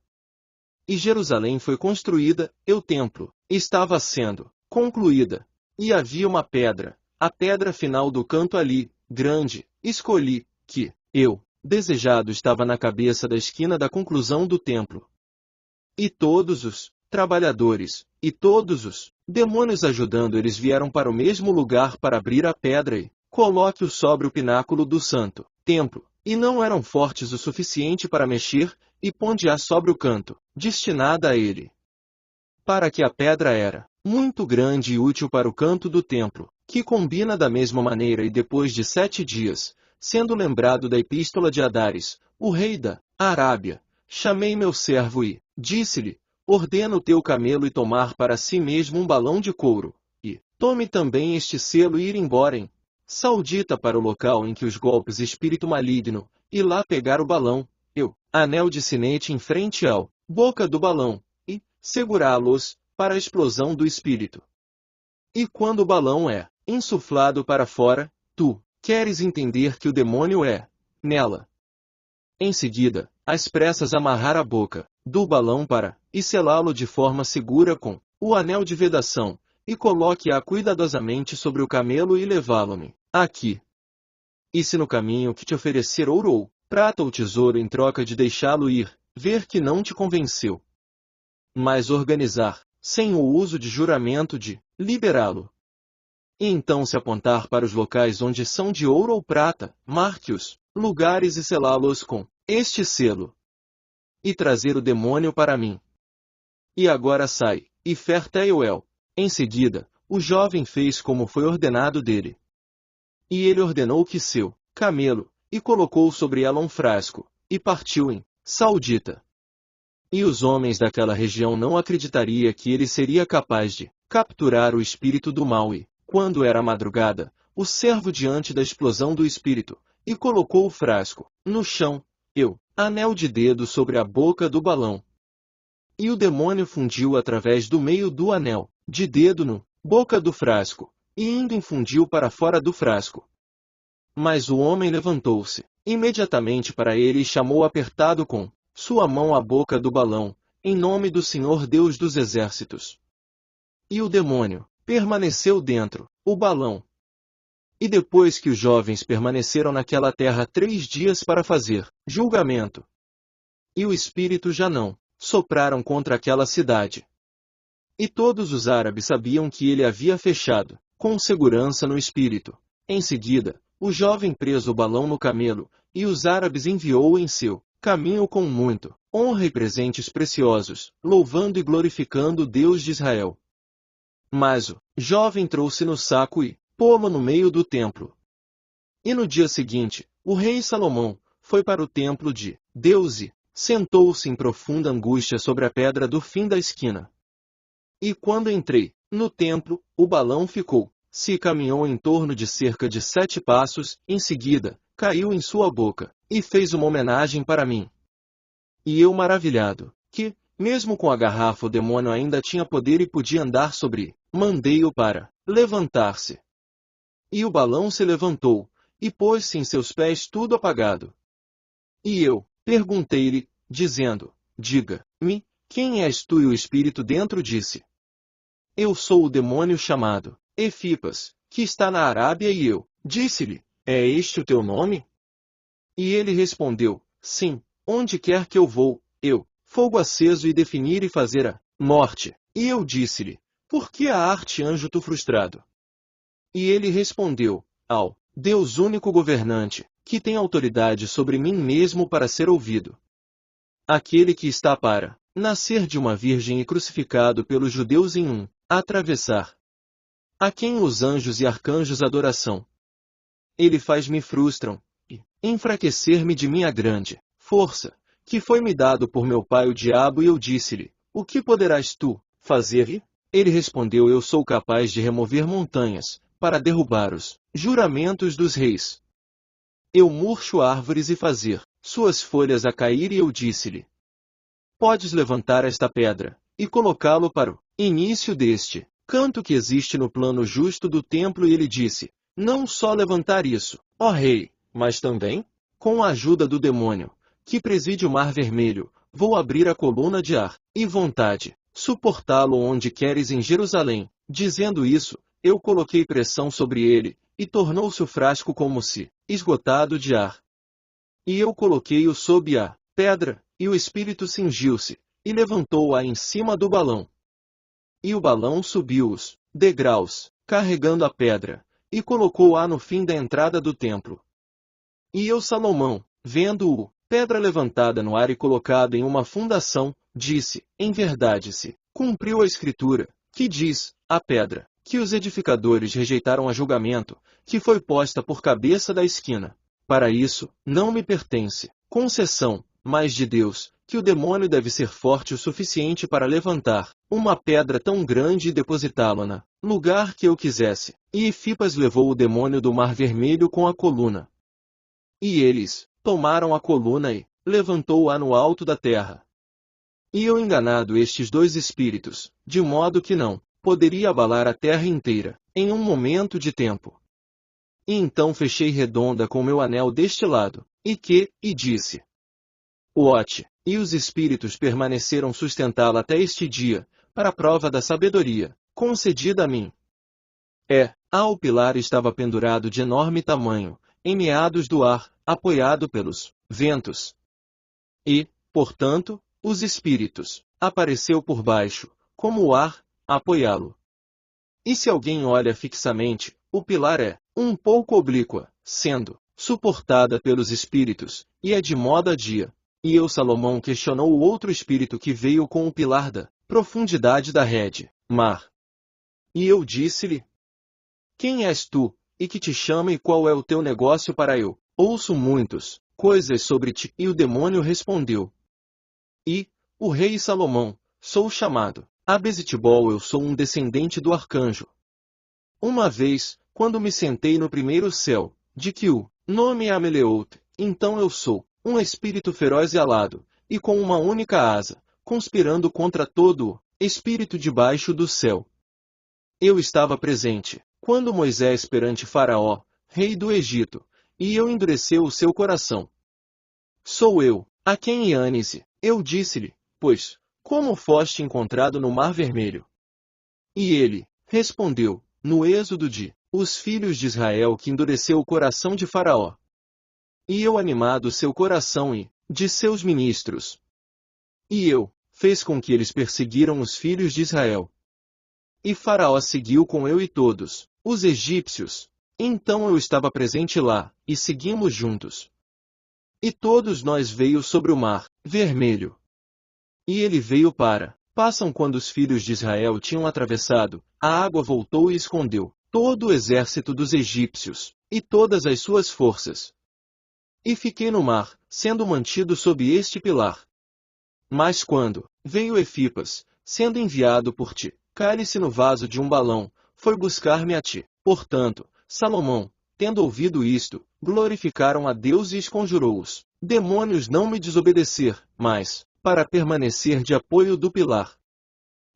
E Jerusalém foi construída, e o templo estava sendo concluída, e havia uma pedra, a pedra final do canto ali, grande, escolhi, que eu desejado estava na cabeça da esquina da conclusão do templo. E todos os trabalhadores, e todos os demônios ajudando eles vieram para o mesmo lugar para abrir a pedra e coloque-o sobre o pináculo do santo templo, e não eram fortes o suficiente para mexer, e ponde-a sobre o canto, destinada a ele. Para que a pedra era muito grande e útil para o canto do templo, que combina da mesma maneira e depois de 7 dias, sendo lembrado da epístola de Adares, o rei da Arábia, chamei meu servo e disse-lhe, ordena o teu camelo e tomar para si mesmo um balão de couro, e tome também este selo e ir embora em saudita para o local em que os golpes espírito maligno, e lá pegar o balão, anel de sinete em frente ao boca do balão, e segurá-los para a explosão do espírito. E quando o balão é insuflado para fora, tu queres entender que o demônio é nela. Em seguida, às pressas amarrar a boca do balão para e selá-lo de forma segura com o anel de vedação, e coloque-a cuidadosamente sobre o camelo e levá-lo-me aqui. E se no caminho que te oferecer ouro ou prata ou tesouro em troca de deixá-lo ir, ver que não te convenceu, mas organizar, sem o uso de juramento de liberá-lo. E então se apontar para os locais onde são de ouro ou prata, marque-os, lugares e selá-los com este selo. E trazer o demônio para mim. E agora sai, e Ferteuel. Em seguida, o jovem fez como foi ordenado dele. E ele ordenou que seu camelo, e colocou sobre ela um frasco, e partiu em Saudita. E os homens daquela região não acreditariam que ele seria capaz de capturar o espírito do mal e, quando era madrugada, o servo diante da explosão do espírito, e colocou o frasco no chão, anel de dedo sobre a boca do balão. E o demônio fundiu através do meio do anel de dedo no boca do frasco, e indo infundiu para fora do frasco. Mas o homem levantou-se imediatamente para ele e chamou apertado com sua mão a boca do balão, em nome do Senhor Deus dos Exércitos. E o demônio permaneceu dentro o balão. E depois que os jovens permaneceram naquela terra 3 dias para fazer julgamento, e o espírito já não sopraram contra aquela cidade. E todos os árabes sabiam que ele havia fechado com segurança no espírito. Em seguida, o jovem preso o balão no camelo, e os árabes enviou em seu caminho com muito honra e presentes preciosos, louvando e glorificando o Deus de Israel. Mas o jovem trouxe no saco e pô-lo no meio do templo. E no dia seguinte, o rei Salomão foi para o templo de Deus e sentou-se em profunda angústia sobre a pedra do fim da esquina. E quando entrei no templo, o balão se caminhou em torno de cerca de 7 passos, em seguida, caiu em sua boca, e fez uma homenagem para mim. E eu maravilhado, que, mesmo com a garrafa o demônio ainda tinha poder e podia andar sobre, mandei-o para levantar-se. E o balão se levantou, e pôs-se em seus pés tudo apagado. E eu perguntei-lhe, dizendo, diga-me, quem és tu? E o espírito dentro disse, eu sou o demônio chamado Efipas, que está na Arábia. E eu disse-lhe, é este o teu nome? E ele respondeu, sim, onde quer que eu vou, fogo aceso e definir e fazer a morte. E eu disse-lhe, por que a arte anjo tu frustrado? E ele respondeu, ao Deus único governante, que tem autoridade sobre mim mesmo para ser ouvido. Aquele que está para nascer de uma virgem e crucificado pelos judeus em atravessar. A quem os anjos e arcanjos adoração. Ele faz-me frustram, e enfraquecer-me de minha grande força, que foi-me dado por meu pai o diabo. E eu disse-lhe, o que poderás tu fazer? Ele respondeu, eu sou capaz de remover montanhas, para derrubar os juramentos dos reis. Eu murcho árvores e fazer suas folhas a cair. E eu disse-lhe, podes levantar esta pedra, e colocá-lo para o início deste canto que existe no plano justo do templo. E ele disse, não só levantar isso, ó rei, mas também, com a ajuda do demônio, que preside o mar vermelho, vou abrir a coluna de ar, e vontade, suportá-lo onde queres em Jerusalém. Dizendo isso, eu coloquei pressão sobre ele, e tornou-se o frasco como se esgotado de ar. E eu coloquei-o sob a pedra, e o espírito cingiu-se, e levantou-a em cima do balão. E o balão subiu os degraus, carregando a pedra, e colocou-a no fim da entrada do templo. E eu, Salomão, vendo-o, pedra levantada no ar e colocada em uma fundação, disse, em verdade se cumpriu a escritura, que diz, a pedra, que os edificadores rejeitaram a julgamento, que foi posta por cabeça da esquina. Para isso, não me pertence concessão, mas de Deus, que o demônio deve ser forte o suficiente para levantar uma pedra tão grande e depositá-la no lugar que eu quisesse. E Efipas levou o demônio do Mar Vermelho com a coluna. E eles tomaram a coluna e levantou-a no alto da terra. E eu enganado estes dois espíritos, de modo que não poderia abalar a terra inteira, em um momento de tempo. E então fechei redonda com meu anel deste lado, e disse: Ote, e os espíritos permaneceram sustentá-la até este dia, para a prova da sabedoria, concedida a mim. O pilar estava pendurado de enorme tamanho, em meados do ar, apoiado pelos ventos. E, portanto, os espíritos apareceu por baixo, como o ar, a apoiá-lo. E se alguém olha fixamente, o pilar é um pouco oblíqua, sendo suportada pelos espíritos, e é de modo a dia. E eu, Salomão, questionou o outro espírito que veio com o pilar da profundidade da rede, mar. E eu disse-lhe: Quem és tu, e que te chama e qual é o teu negócio para eu? Ouço muitas coisas sobre ti. E o demônio respondeu: o rei Salomão, sou chamado Abesitbol, eu sou um descendente do arcanjo. Uma vez, quando me sentei no primeiro céu, de que o nome é Ameleout, então eu sou um espírito feroz e alado, e com uma única asa, conspirando contra todo o espírito debaixo do céu. Eu estava presente, quando Moisés perante Faraó, rei do Egito, e eu endureceu o seu coração. Sou eu, a quem Iânese, eu disse-lhe, pois, como foste encontrado no Mar Vermelho? E ele respondeu, no êxodo de os filhos de Israel que endureceu o coração de Faraó. E eu animado seu coração e de seus ministros. E eu fez com que eles perseguiram os filhos de Israel. E Faraó seguiu com eu e todos os egípcios. Então eu estava presente lá, e seguimos juntos. E todos nós veio sobre o Mar Vermelho. E ele veio passam quando os filhos de Israel tinham atravessado, a água voltou e escondeu todo o exército dos egípcios, e todas as suas forças. E fiquei no mar, sendo mantido sob este pilar. Mas quando veio Efipas, sendo enviado por ti, cálice no vaso de um balão, foi buscar-me a ti. Portanto, Salomão, tendo ouvido isto, glorificaram a Deus e esconjurou-os demônios não me desobedecer, mas para permanecer de apoio do pilar.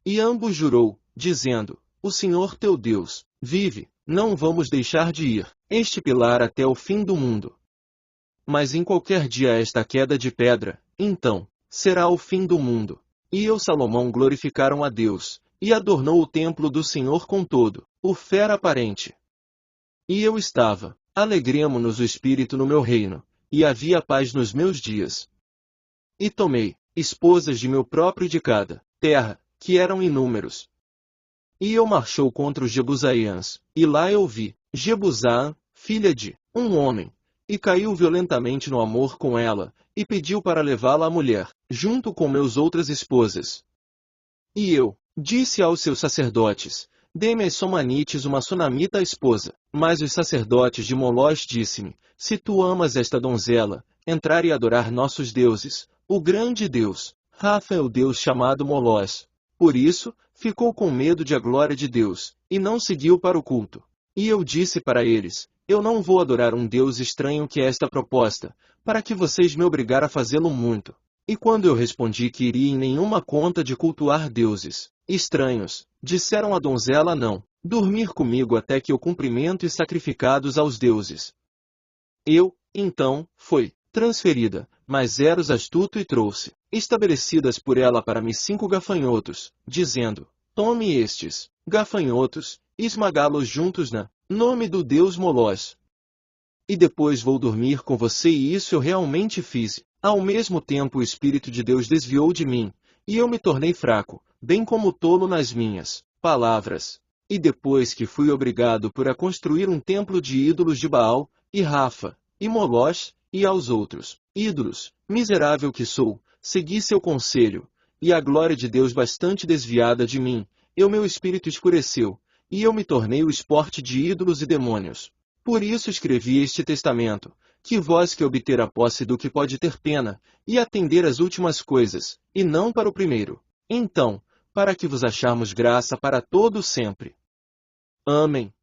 E ambos jurou, dizendo, o Senhor teu Deus vive, não vamos deixar de ir este pilar até o fim do mundo. Mas em qualquer dia esta queda de pedra, então, será o fim do mundo. E eu, Salomão, glorificaram a Deus, e adornou o templo do Senhor com todo o fera aparente. E eu estava, alegremo-nos o espírito no meu reino, e havia paz nos meus dias. E tomei esposas de meu próprio e de cada terra, que eram inúmeros. E eu marchou contra os Jebusaíãs, e lá eu vi Jebusã, filha de um homem, e caiu violentamente no amor com ela, e pediu para levá-la à mulher, junto com meus outras esposas. E eu disse aos seus sacerdotes, dê-me as Somanites uma sunamita esposa. Mas os sacerdotes de Molós disse-me, se tu amas esta donzela, entrar e adorar nossos deuses, o grande Deus, Rafa é o Deus chamado Molós. Por isso, ficou com medo de a glória de Deus, e não seguiu para o culto. E eu disse para eles, eu não vou adorar um Deus estranho que é esta proposta, para que vocês me obrigar a fazê-lo muito. E quando eu respondi que iria em nenhuma conta de cultuar deuses estranhos, disseram a donzela não, dormir comigo até que eu cumprimento e sacrificados aos deuses. Eu, então, fui transferida, mas Eros astuto e trouxe, estabelecidas por ela para mim 5 gafanhotos, dizendo, tome estes gafanhotos, e esmagá-los juntos na nome do deus Molós. E depois vou dormir com você e isso eu realmente fiz. Ao mesmo tempo o Espírito de Deus desviou de mim, e eu me tornei fraco, bem como tolo nas minhas palavras. E depois que fui obrigado por a construir um templo de ídolos de Baal, e Rafa, e Molós, e aos outros ídolos, miserável que sou, segui seu conselho, e a glória de Deus bastante desviada de mim, meu espírito escureceu, e eu me tornei o esporte de ídolos e demônios. Por isso escrevi este testamento, Que vós que obter a posse do que pode ter pena, e atender às últimas coisas, e não para o primeiro. Então, para que vos acharmos graça para todo sempre. Amém.